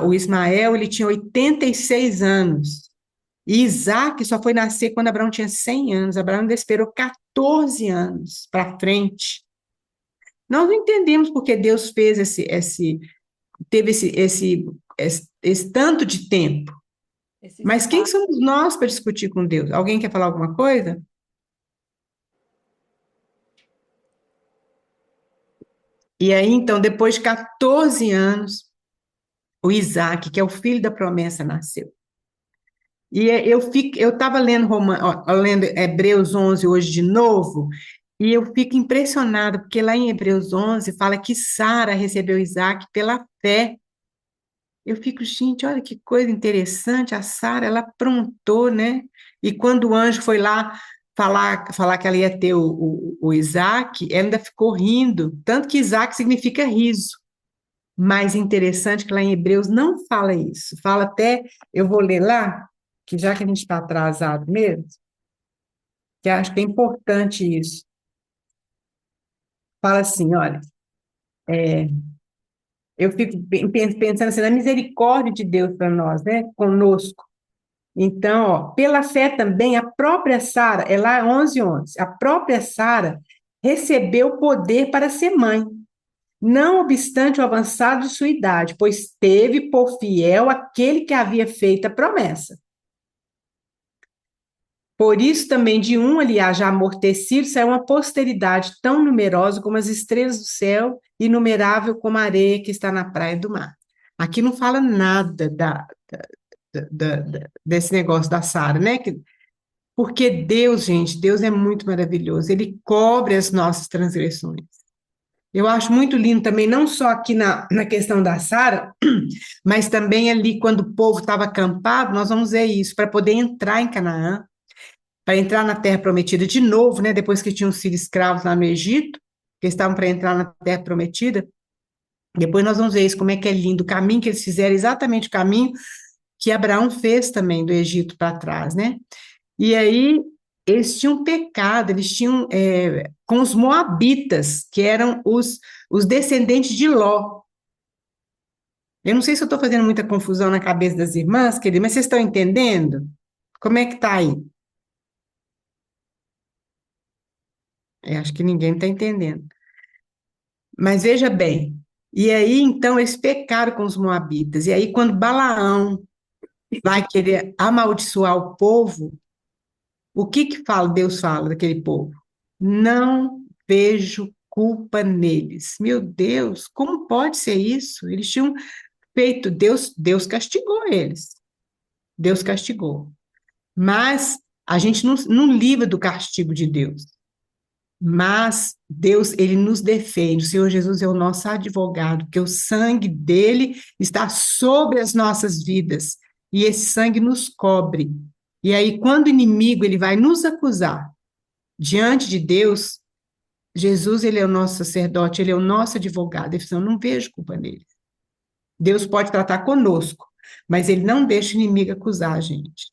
o Ismael, ele tinha 86 anos. E Isaac só foi nascer quando Abraão tinha 100 anos. Abraão ainda esperou 14 anos para frente. Nós não entendemos porque Deus fez teve esse tanto de tempo. Mas quem somos nós para discutir com Deus? Alguém quer falar alguma coisa? E aí, então, depois de 14 anos, o Isaac, que é o filho da promessa, nasceu. E eu estava lendo Hebreus 11 hoje de novo, e eu fico impressionada, porque lá em Hebreus 11 fala que Sara recebeu Isaac pela fé. Eu fico, gente, olha que coisa interessante, a Sara, ela aprontou, né? E quando o anjo foi lá falar que ela ia ter o Isaac, ela ainda ficou rindo, tanto que Isaac significa riso. Mas interessante que lá em Hebreus não fala isso, fala até, eu vou ler lá, que já que a gente está atrasado mesmo, que acho que é importante isso. Fala assim, olha, eu fico pensando assim, na misericórdia de Deus para nós, né? Conosco. Então, ó, pela fé também, a própria Sara, é lá 11:11, a própria Sara recebeu poder para ser mãe, não obstante o avançado de sua idade, pois teve por fiel aquele que havia feito a promessa. Por isso também de um, aliás, já amortecido, saiu uma posteridade tão numerosa como as estrelas do céu, inumerável como a areia que está na praia do mar. Aqui não fala nada desse negócio da Sara, né? Porque Deus, gente, Deus é muito maravilhoso, Ele cobre as nossas transgressões. Eu acho muito lindo também, não só aqui na questão da Sara, mas também ali quando o povo estava acampado, nós vamos ver isso, para poder entrar em Canaã, para entrar na Terra Prometida de novo, né, depois que tinham sido escravos lá no Egito, que estavam para entrar na Terra Prometida. Depois nós vamos ver isso, como é que é lindo o caminho que eles fizeram, exatamente o caminho que Abraão fez também do Egito para trás, né? E aí eles tinham pecado, eles tinham com os moabitas, que eram os descendentes de Ló. Eu não sei se eu estou fazendo muita confusão na cabeça das irmãs, queridas, mas vocês estão entendendo? Como é que está aí? Acho que ninguém está entendendo. Mas veja bem, e aí então eles pecaram com os moabitas, e aí quando Balaão vai querer amaldiçoar o povo, o que fala, Deus fala daquele povo? Não vejo culpa neles. Meu Deus, como pode ser isso? Eles tinham feito, Deus castigou eles. Deus castigou. Mas a gente não livra do castigo de Deus. Mas Deus, ele nos defende. O Senhor Jesus é o nosso advogado, porque o sangue dele está sobre as nossas vidas. E esse sangue nos cobre. E aí, quando o inimigo ele vai nos acusar diante de Deus, Jesus, ele é o nosso sacerdote, ele é o nosso advogado. Ele fala, eu não vejo culpa nele. Deus pode tratar conosco, mas ele não deixa o inimigo acusar a gente.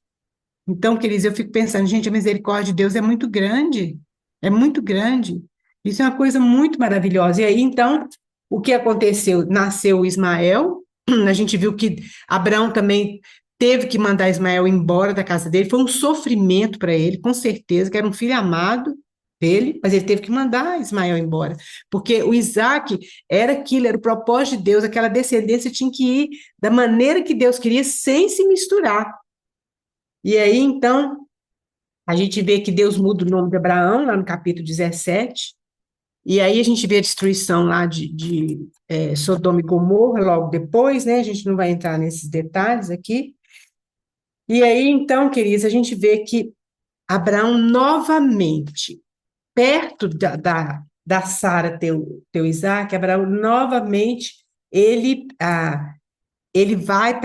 Então, queridos, eu fico pensando, gente, a misericórdia de Deus é muito grande. É muito grande. Isso é uma coisa muito maravilhosa. E aí, então, o que aconteceu? Nasceu Ismael, A gente viu que Abraão também teve que mandar Ismael embora da casa dele. Foi um sofrimento para ele, com certeza, que era um filho amado dele, mas ele teve que mandar Ismael embora, porque o Isaac era aquilo, era o propósito de Deus, aquela descendência tinha que ir da maneira que Deus queria, sem se misturar. E aí, então, a gente vê que Deus muda o nome de Abraão, lá no capítulo 17, e aí a gente vê a destruição lá de Sodoma e Gomorra logo depois, né? A gente não vai entrar nesses detalhes aqui. E aí, então, queridos, a gente vê que Abraão novamente, perto da Sara, teu Isaac, Abraão novamente, ele vai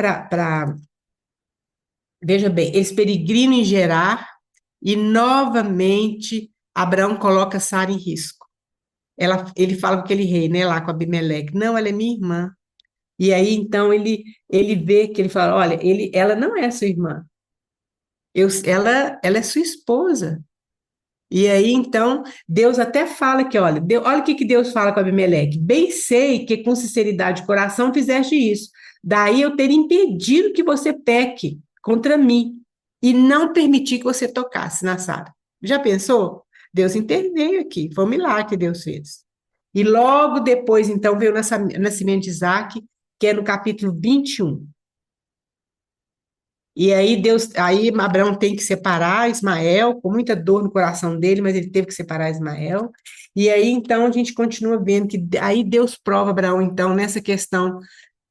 veja bem, eles peregrinam em Gerar, e novamente Abraão coloca Sara em risco. Ele fala com aquele rei, né, lá com Abimeleque, não, ela é minha irmã. E aí, então, ele vê que ele fala, olha, ela não é sua irmã, ela é sua esposa. E aí, então, Deus até fala que, olha, olha o que Deus fala com Abimeleque, bem sei que com sinceridade de coração fizeste isso, daí eu ter impedido que você peque contra mim, e não permitir que você tocasse na Sara. Já pensou? Deus interveio aqui, foi um milagre que Deus fez. E logo depois, então, veio o nascimento de Isaac, que é no capítulo 21. E aí Abraão tem que separar Ismael, com muita dor no coração dele, mas ele teve que separar Ismael. E aí, então, a gente continua vendo que aí Deus prova Abraão, então, nessa questão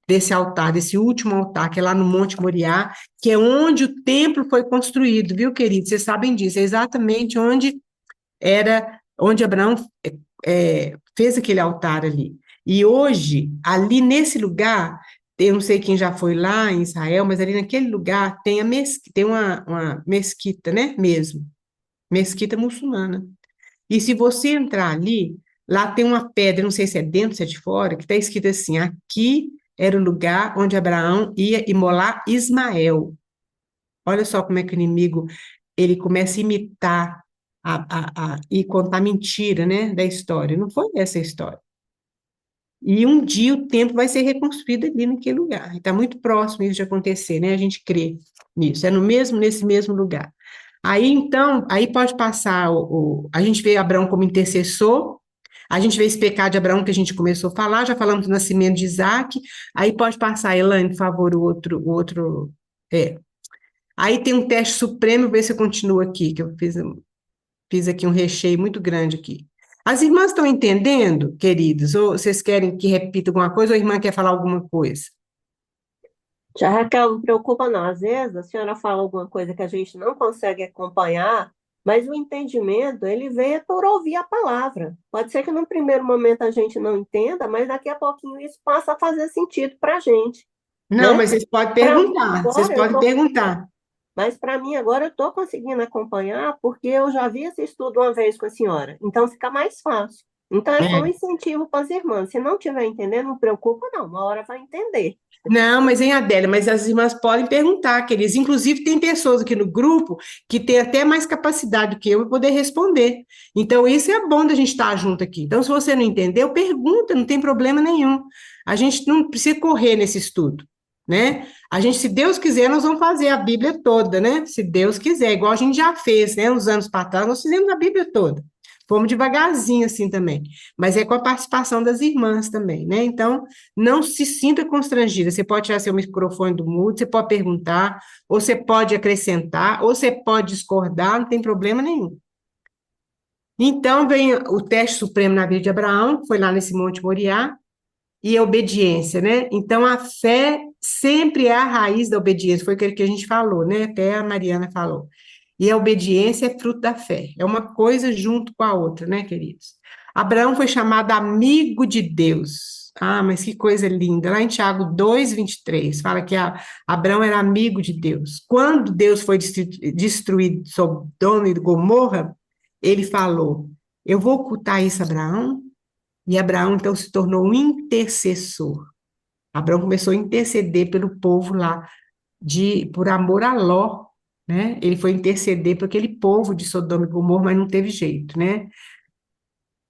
desse altar, desse último altar, que é lá no Monte Moriá, que é onde o templo foi construído, viu, querido? Vocês sabem disso, é exatamente onde Abraão fez aquele altar ali. E hoje, ali nesse lugar, eu não sei quem já foi lá em Israel, mas ali naquele lugar tem uma mesquita, né? Mesmo, mesquita muçulmana. E se você entrar ali, lá tem uma pedra, não sei se é dentro, se é de fora, que está escrito assim: aqui era o lugar onde Abraão ia imolar Ismael. Olha só como é que o inimigo ele começa a imitar e contar mentira, né, da história. Não foi essa a história. E um dia o templo vai ser reconstruído ali naquele lugar. Está muito próximo isso de acontecer, né? A gente crê nisso. É nesse mesmo lugar. Aí, então, aí pode passar a gente vê Abraão como intercessor, a gente vê esse pecado de Abraão que a gente começou a falar, já falamos do nascimento de Isaac, aí pode passar, Elaine, por favor, é. Aí tem um teste supremo, ver se eu continuo aqui, que eu fiz aqui um recheio muito grande aqui. As irmãs estão entendendo, queridos? Ou vocês querem que repita alguma coisa, ou a irmã quer falar alguma coisa? Já, Raquel, não preocupa não. Às vezes a senhora fala alguma coisa que a gente não consegue acompanhar, mas o entendimento, ele vem por ouvir a palavra. Pode ser que no primeiro momento a gente não entenda, mas daqui a pouquinho isso passa a fazer sentido para a gente, Não, né? mas vocês podem Para mim perguntar, vocês agora eu podem tô, perguntar. mas para mim agora eu estou conseguindo acompanhar porque eu já vi esse estudo uma vez com a senhora, então fica mais fácil. Então é só um É. incentivo para as irmãs. Se não tiver entendendo, não preocupa não, uma hora vai entender. Não, mas em Adélia, mas as irmãs podem perguntar, queridos. Inclusive, tem pessoas aqui no grupo que têm até mais capacidade do que eu para poder responder. Então, isso é bom da gente estar junto aqui. Então, se você não entendeu, pergunta, não tem problema nenhum. A gente não precisa correr nesse estudo, né? A gente, se Deus quiser, nós vamos fazer a Bíblia toda, né? Se Deus quiser, igual a gente já fez, né? Uns anos para trás, nós fizemos a Bíblia toda. Fomos devagarzinho assim também, mas é com a participação das irmãs também, né? Então, não se sinta constrangida. Você pode tirar seu microfone do mudo, você pode perguntar, ou você pode acrescentar, ou você pode discordar, não tem problema nenhum. Então, vem o teste supremo na vida de Abraão, que foi lá nesse Monte Moriá, e a obediência, né? Então, a fé sempre é a raiz da obediência, foi aquilo que a gente falou, né? Até a Mariana falou. E a obediência é fruto da fé, é uma coisa junto com a outra, né, queridos? Abraão foi chamado amigo de Deus. Ah, mas que coisa linda. Lá em Tiago 2:23, fala que Abraão era amigo de Deus. Quando Deus foi destruir Sodoma e Gomorra, ele falou: eu vou ocultar isso a Abraão? E Abraão, então, se tornou um intercessor. Abraão começou a interceder pelo povo lá, por amor a Ló, né? Ele foi interceder por aquele povo de Sodoma e Gomorra, mas não teve jeito, né?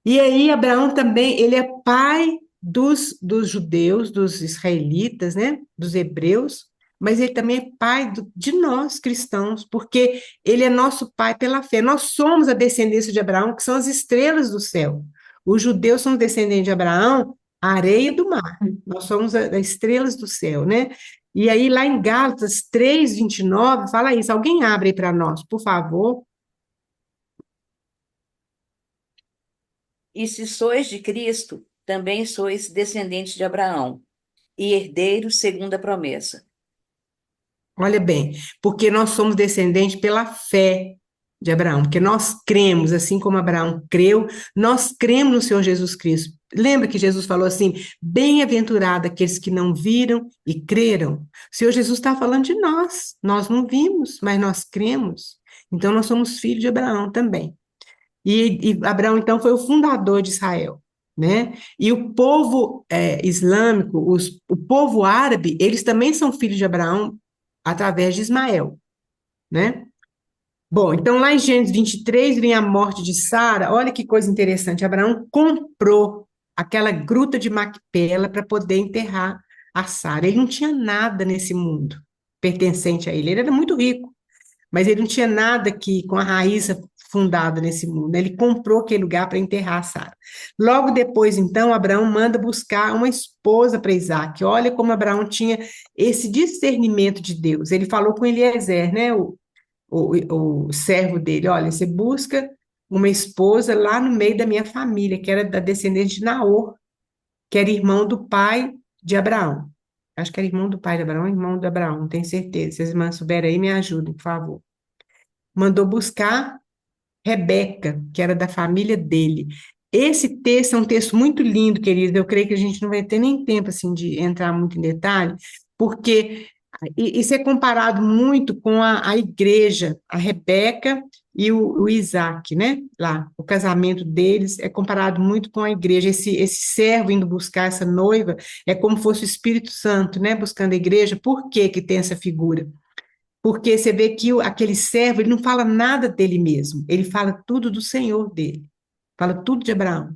E aí, Abraão também, ele é pai dos judeus, dos israelitas, né? Dos hebreus, mas ele também é pai de nós cristãos, porque ele é nosso pai pela fé. Nós somos a descendência de Abraão, que são as estrelas do céu. Os judeus são descendentes de Abraão, a areia do mar. Nós somos as estrelas do céu, né? E aí, lá em Gálatas 3:29, fala isso. Alguém abre aí para nós, por favor. E se sois de Cristo, também sois descendentes de Abraão, e herdeiros segundo a promessa. Olha bem, porque nós somos descendentes pela fé de Abraão, porque nós cremos, assim como Abraão creu, nós cremos no Senhor Jesus Cristo. Lembra que Jesus falou assim: bem-aventurado aqueles que não viram e creram. O Senhor Jesus está falando de nós não vimos, mas nós cremos. Então nós somos filhos de Abraão também. E Abraão, então, foi o fundador de Israel, né? E o povo islâmico, o povo árabe, eles também são filhos de Abraão através de Ismael, né? Bom, então lá em Gênesis 23 vem a morte de Sara. Olha que coisa interessante. Abraão comprou aquela gruta de Macpela para poder enterrar a Sara. Ele não tinha nada nesse mundo pertencente a ele. Ele era muito rico, mas ele não tinha nada que com a raiz fundada nesse mundo. Ele comprou aquele lugar para enterrar a Sara. Logo depois, então, Abraão manda buscar uma esposa para Isaac. Olha como Abraão tinha esse discernimento de Deus. Ele falou com Eliezer, né, o servo dele: olha, você busca uma esposa lá no meio da minha família, que era da descendência de Naor, que era irmão do pai de Abraão. Acho que era irmão do pai de Abraão, irmão de Abraão, não tenho certeza. Se as irmãs souberem aí, me ajudem, por favor. Mandou buscar Rebeca, que era da família dele. Esse texto é um texto muito lindo, querido. Eu creio que a gente não vai ter nem tempo assim de entrar muito em detalhe, porque isso é comparado muito com a igreja, a Rebeca e o Isaac, né? Lá, o casamento deles é comparado muito com a igreja. Esse servo indo buscar essa noiva é como fosse o Espírito Santo, né? Buscando a igreja. Por que que tem essa figura? Porque você vê que aquele servo, ele não fala nada dele mesmo, ele fala tudo do Senhor dele, fala tudo de Abraão,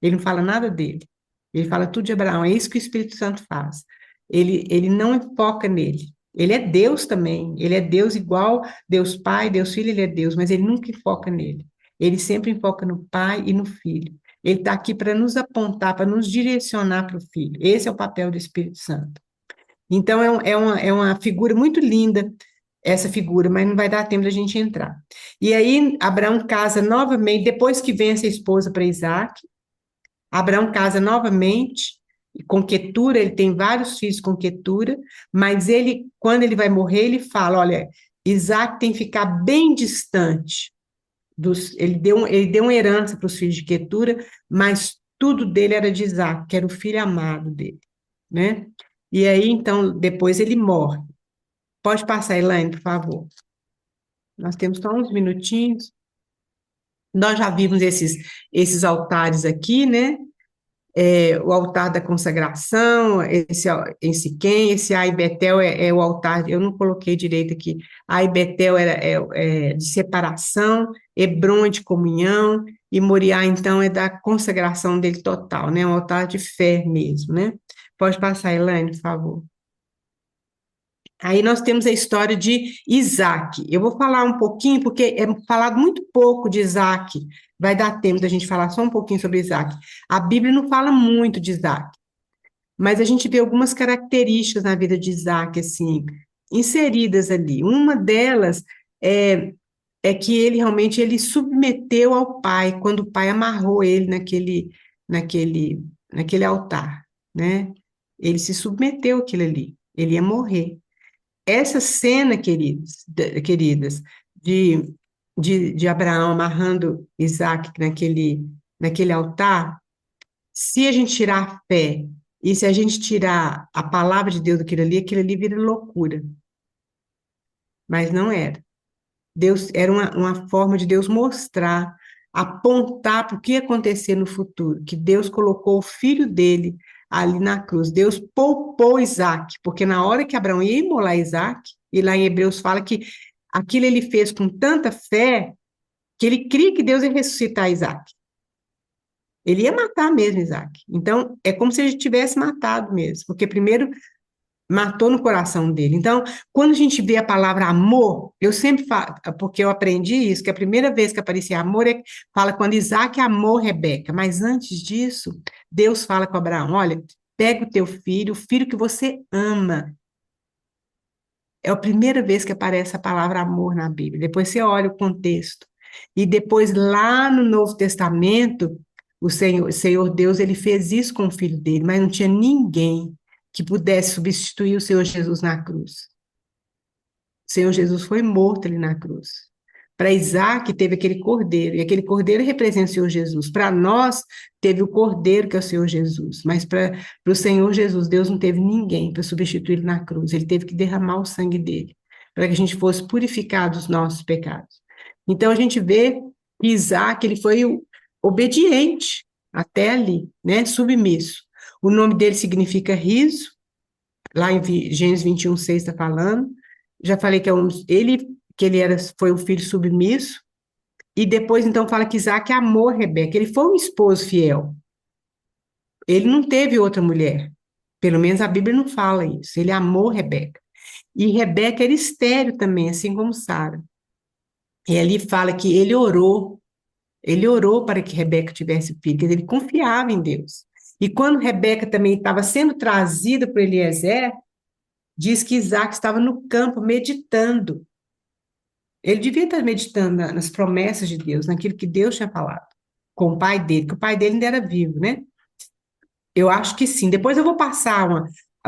ele não fala nada dele, ele fala tudo de Abraão. É isso que o Espírito Santo faz, ele não foca nele, ele é Deus também, ele é Deus igual, Deus Pai, Deus Filho, ele é Deus, mas ele nunca foca nele, ele sempre foca no Pai e no Filho. Ele está aqui para nos apontar, para nos direcionar para o Filho. Esse é o papel do Espírito Santo. Então, é uma figura muito linda, essa figura, mas não vai dar tempo da gente entrar. E aí, Abraão casa novamente, depois que vence a esposa para Isaac, Abraão casa novamente com Quetura. Ele tem vários filhos com Quetura, mas ele, quando ele vai morrer, ele fala: olha, Isaac tem que ficar bem distante. Ele deu uma herança para os filhos de Quetura, mas tudo dele era de Isaac, que era o filho amado dele, né? E aí, então, depois ele morre. Pode passar, Elaine, por favor. Nós temos só uns minutinhos. Nós já vimos esses altares aqui, né? O altar da consagração, esse em Siquém, esse Ai Betel é o altar, eu não coloquei direito aqui. Ai Betel é de separação, Hebron é de comunhão, e Moriá, então, é da consagração dele total, né? Um altar de fé mesmo, né? Pode passar, Elaine, por favor. Aí nós temos a história de Isaac. Eu vou falar um pouquinho, porque é falado muito pouco de Isaac. Vai dar tempo da gente falar só um pouquinho sobre Isaac. A Bíblia não fala muito de Isaac, mas a gente vê algumas características na vida de Isaac, assim, inseridas ali. Uma delas é que ele realmente submeteu ao pai, quando o pai amarrou ele naquele altar, né? Ele se submeteu àquilo ali. Ele ia morrer. Essa cena, queridas, de Abraão amarrando Isaac naquele altar, se a gente tirar a fé e se a gente tirar a palavra de Deus aquilo ali vira loucura. Mas não era. Deus era uma forma de Deus mostrar, apontar para o que ia acontecer no futuro, que Deus colocou o filho dele ali na cruz. Deus poupou Isaac, porque na hora que Abraão ia imolar Isaac, e lá em Hebreus fala que aquilo ele fez com tanta fé, que ele cria que Deus ia ressuscitar Isaac. Ele ia matar mesmo Isaac. Então, é como se ele tivesse matado mesmo, porque primeiro matou no coração dele. Então, quando a gente vê a palavra amor, eu sempre falo, porque eu aprendi isso, que a primeira vez que aparecia amor fala quando Isaac amou Rebeca, mas antes disso, Deus fala com Abraão, olha, pega o teu filho, o filho que você ama. É a primeira vez que aparece a palavra amor na Bíblia. Depois você olha o contexto. E depois, lá no Novo Testamento, o Senhor Deus, ele fez isso com o filho dele, mas não tinha ninguém que pudesse substituir o Senhor Jesus na cruz. O Senhor Jesus foi morto ali na cruz. Para Isaac teve aquele cordeiro, e aquele cordeiro representa o Senhor Jesus. Para nós, teve o cordeiro, que é o Senhor Jesus. Mas para o Senhor Jesus, Deus não teve ninguém para substituí-lo na cruz. Ele teve que derramar o sangue dele, para que a gente fosse purificado dos nossos pecados. Então, a gente vê que Isaac, ele foi obediente até ali, né? Submisso. O nome dele significa riso, lá em Gênesis 21:6 está falando. Já falei que foi um filho submisso, e depois então fala que Isaac amou Rebeca, ele foi um esposo fiel, ele não teve outra mulher, pelo menos a Bíblia não fala isso, ele amou Rebeca, e Rebeca era estéril também, assim como Sara, e ali fala que ele orou para que Rebeca tivesse filho, ele confiava em Deus, e quando Rebeca também estava sendo trazida para Eliezer, diz que Isaac estava no campo meditando. Ele devia estar meditando nas promessas de Deus, naquilo que Deus tinha falado com o pai dele, que o pai dele ainda era vivo, né? Eu acho que sim. Depois eu vou passar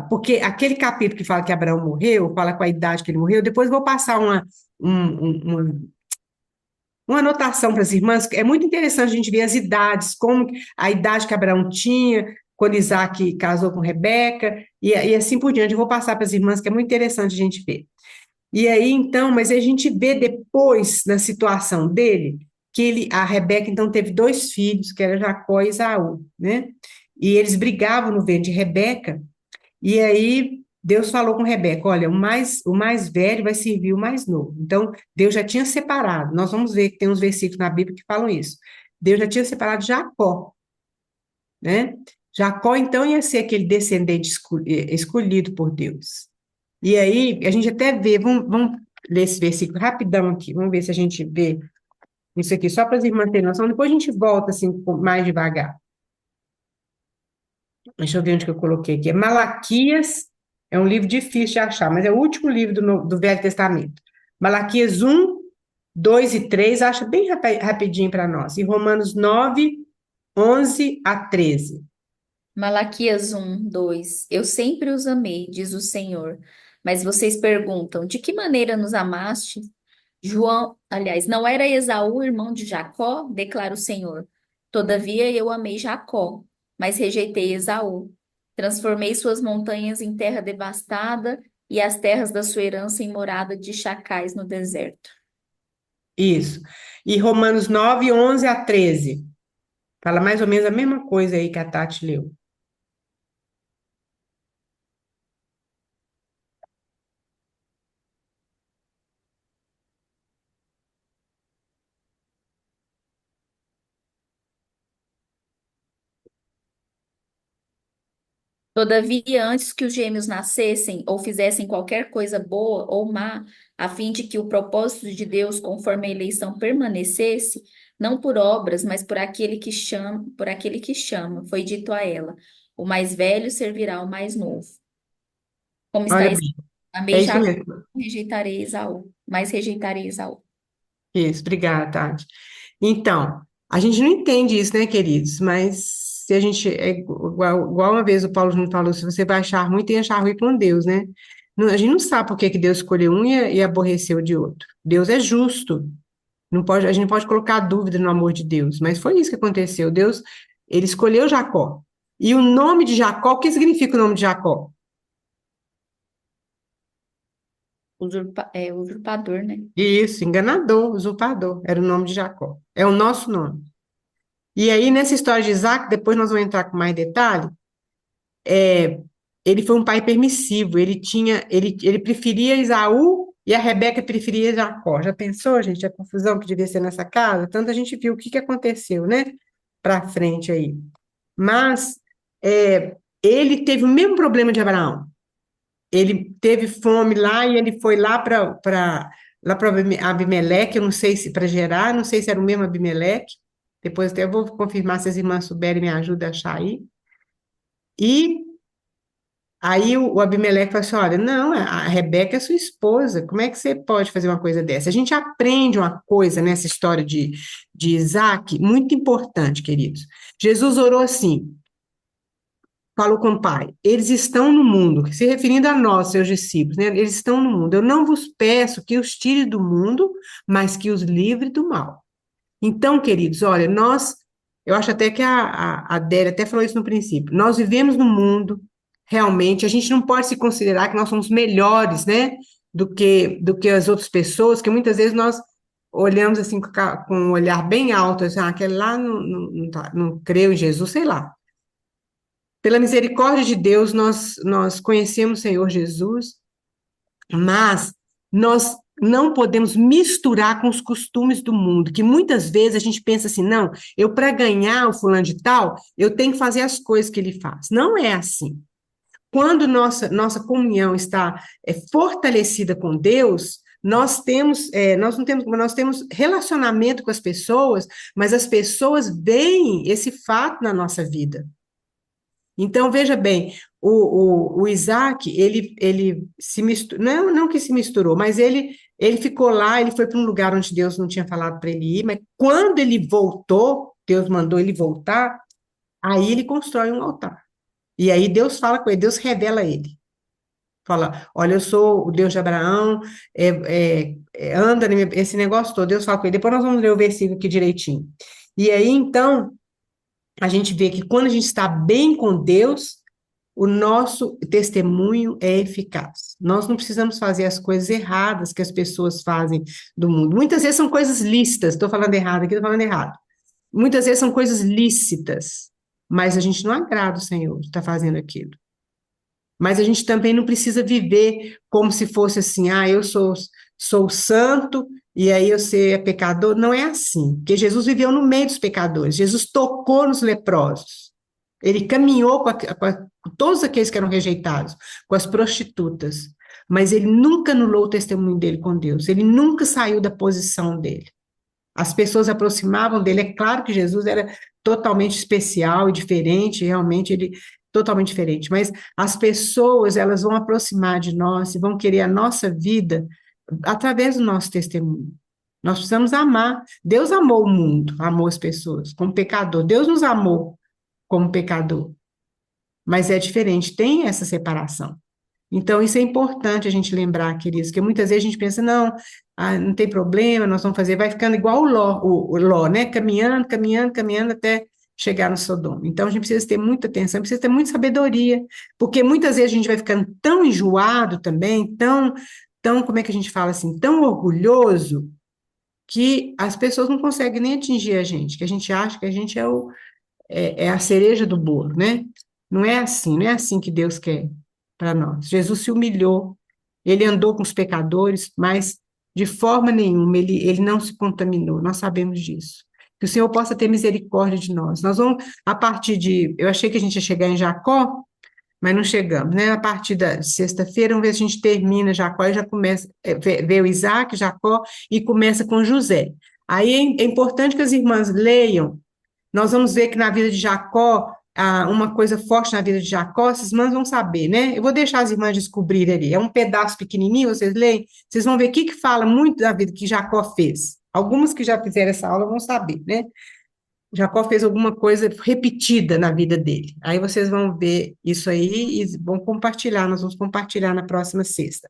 porque aquele capítulo que fala que Abraão morreu, fala com a idade que ele morreu, depois eu vou passar um- um- uma, uma anotação para as irmãs. É muito interessante a gente ver as idades, como a idade que Abraão tinha, quando Isaac casou com Rebeca, e assim por diante. Eu vou passar para as irmãs, que é muito interessante a gente ver. E aí, então, mas a gente vê depois, na situação dele, que a Rebeca, então, teve dois filhos, que era Jacó e Esaú, né? E eles brigavam no ventre de Rebeca, e aí Deus falou com Rebeca, olha, o mais velho vai servir o mais novo. Então, Deus já tinha separado, nós vamos ver que tem uns versículos na Bíblia que falam isso. Deus já tinha separado Jacó, né? Jacó, então, ia ser aquele descendente escolhido por Deus. E aí, a gente até vê, vamos ler esse versículo rapidão aqui, vamos ver se a gente vê isso aqui, só para as irmãs terem noção, depois a gente volta assim, mais devagar. Deixa eu ver onde que eu coloquei aqui. Malaquias é um livro difícil de achar, mas é o último livro do Velho Testamento. Malaquias 1, 2 e 3, acha bem rapidinho para nós. E Romanos 9, 11 a 13. Malaquias 1, 2. Eu sempre os amei, diz o Senhor. Mas vocês perguntam, de que maneira nos amaste? João, aliás, não era Esaú, irmão de Jacó? Declara o Senhor. Todavia eu amei Jacó, mas rejeitei Esaú. Transformei suas montanhas em terra devastada e as terras da sua herança em morada de chacais no deserto. Isso. E Romanos 9, 11 a 13. Fala mais ou menos a mesma coisa aí que a Tati leu. Todavia, antes que os gêmeos nascessem ou fizessem qualquer coisa boa ou má, a fim de que o propósito de Deus, conforme a eleição, permanecesse, não por obras, mas por aquele que chama, foi dito a ela: o mais velho servirá ao mais novo. Como está Olha escrito, bem, amei é isso Jacó, mesmo. rejeitarei Esaú, mas rejeitarei Esaú. Isso, obrigada, Tati. Então, a gente não entende isso, né, queridos? Mas se a gente, igual uma vez o Paulo Júnior falou, se você vai achar ruim, tem que achar ruim com Deus, né? A gente não sabe por que que Deus escolheu um e aborreceu de outro. Deus é justo. Não pode, a gente pode colocar dúvida no amor de Deus, mas foi isso que aconteceu. Deus, ele escolheu Jacó. E o nome de Jacó, o que significa o nome de Jacó? Usurpador, né? Isso, enganador, usurpador, era o nome de Jacó. É o nosso nome. E aí, nessa história de Isaac, depois nós vamos entrar com mais detalhe, ele foi um pai permissivo, ele preferia Esaú e a Rebeca preferia Jacó. Já pensou, gente, a confusão que devia ser nessa casa? Tanto a gente viu o que que aconteceu, né? para frente aí. Mas ele teve o mesmo problema de Abraão. Ele teve fome lá e ele foi lá para Abimeleque, eu não sei se para Gerar, não sei se era o mesmo Abimeleque. Depois até eu vou confirmar se as irmãs souberem, me ajudam a achar aí. E aí o Abimeleque falou assim: olha, não, a Rebeca é sua esposa, como é que você pode fazer uma coisa dessa? A gente aprende uma coisa nessa história de Isaac, muito importante, queridos. Jesus orou assim, falou com o Pai: eles estão no mundo, se referindo a nós, seus discípulos, né? Eles estão no mundo. Eu não vos peço que os tire do mundo, mas que os livre do mal. Então, queridos, olha, eu acho até que a Adélia até falou isso no princípio, nós vivemos no mundo, realmente, a gente não pode se considerar que nós somos melhores, né, do que as outras pessoas, que muitas vezes nós olhamos assim com um olhar bem alto, assim, aquele lá não creu em Jesus, sei lá. Pela misericórdia de Deus, nós conhecemos o Senhor Jesus, mas nós não podemos misturar com os costumes do mundo, que muitas vezes a gente pensa assim, não, eu para ganhar o fulano de tal, eu tenho que fazer as coisas que ele faz. Não é assim. Quando nossa comunhão está fortalecida com Deus, nós temos relacionamento com as pessoas, mas as pessoas veem esse fato na nossa vida. Então, veja bem, o Isaac, ele se misturou, não que se misturou, mas ele ficou lá, ele foi para um lugar onde Deus não tinha falado para ele ir, mas quando ele voltou, Deus mandou ele voltar, aí ele constrói um altar. E aí Deus fala com ele, Deus revela a ele. Fala, olha, eu sou o Deus de Abraão, anda, esse negócio todo, Deus fala com ele. Depois nós vamos ler o versículo aqui direitinho. E aí, então, a gente vê que quando a gente está bem com Deus, o nosso testemunho é eficaz. Nós não precisamos fazer as coisas erradas que as pessoas fazem do mundo. Muitas vezes são coisas lícitas, estou falando errado aqui, estou falando errado. Muitas vezes são coisas lícitas, mas a gente não agrada o Senhor de estar fazendo aquilo. Mas a gente também não precisa viver como se fosse assim, eu sou santo e aí você é pecador. Não é assim, porque Jesus viveu no meio dos pecadores, Jesus tocou nos leprosos, ele caminhou com todos aqueles que eram rejeitados, com as prostitutas, mas ele nunca anulou o testemunho dele com Deus, ele nunca saiu da posição dele. As pessoas aproximavam dele, é claro que Jesus era totalmente especial e diferente, realmente ele totalmente diferente, mas as pessoas, elas vão aproximar de nós e vão querer a nossa vida através do nosso testemunho. Nós precisamos amar. Deus amou o mundo, amou as pessoas como pecador. Deus nos amou como pecador. Mas é diferente, tem essa separação. Então, isso é importante a gente lembrar, queridos, que muitas vezes a gente pensa, não tem problema, nós vamos fazer, vai ficando igual o Ló, né? Caminhando até chegar no Sodoma. Então, a gente precisa ter muita atenção, precisa ter muita sabedoria, porque muitas vezes a gente vai ficando tão enjoado também, tão, como é que a gente fala assim, tão orgulhoso, que as pessoas não conseguem nem atingir a gente, que a gente acha que a gente é a cereja do bolo, né? Não é assim que Deus quer para nós. Jesus se humilhou, ele andou com os pecadores, mas de forma nenhuma ele não se contaminou, nós sabemos disso. Que o Senhor possa ter misericórdia de nós. Nós vamos, eu achei que a gente ia chegar em Jacó, mas não chegamos, né? A partir da sexta-feira, vamos ver se a gente termina Jacó e já começa, vê o Isaac, Jacó, e começa com José. Aí é importante que as irmãs leiam. Nós vamos ver que na vida de Jacó, uma coisa forte na vida de Jacó, as irmãs vão saber, né? Eu vou deixar as irmãs descobrirem ali. É um pedaço pequenininho, vocês leem, vocês vão ver o que fala muito da vida que Jacó fez. Algumas que já fizeram essa aula vão saber, né? Jacó fez alguma coisa repetida na vida dele. Aí vocês vão ver isso aí e vão compartilhar, nós vamos compartilhar na próxima sexta.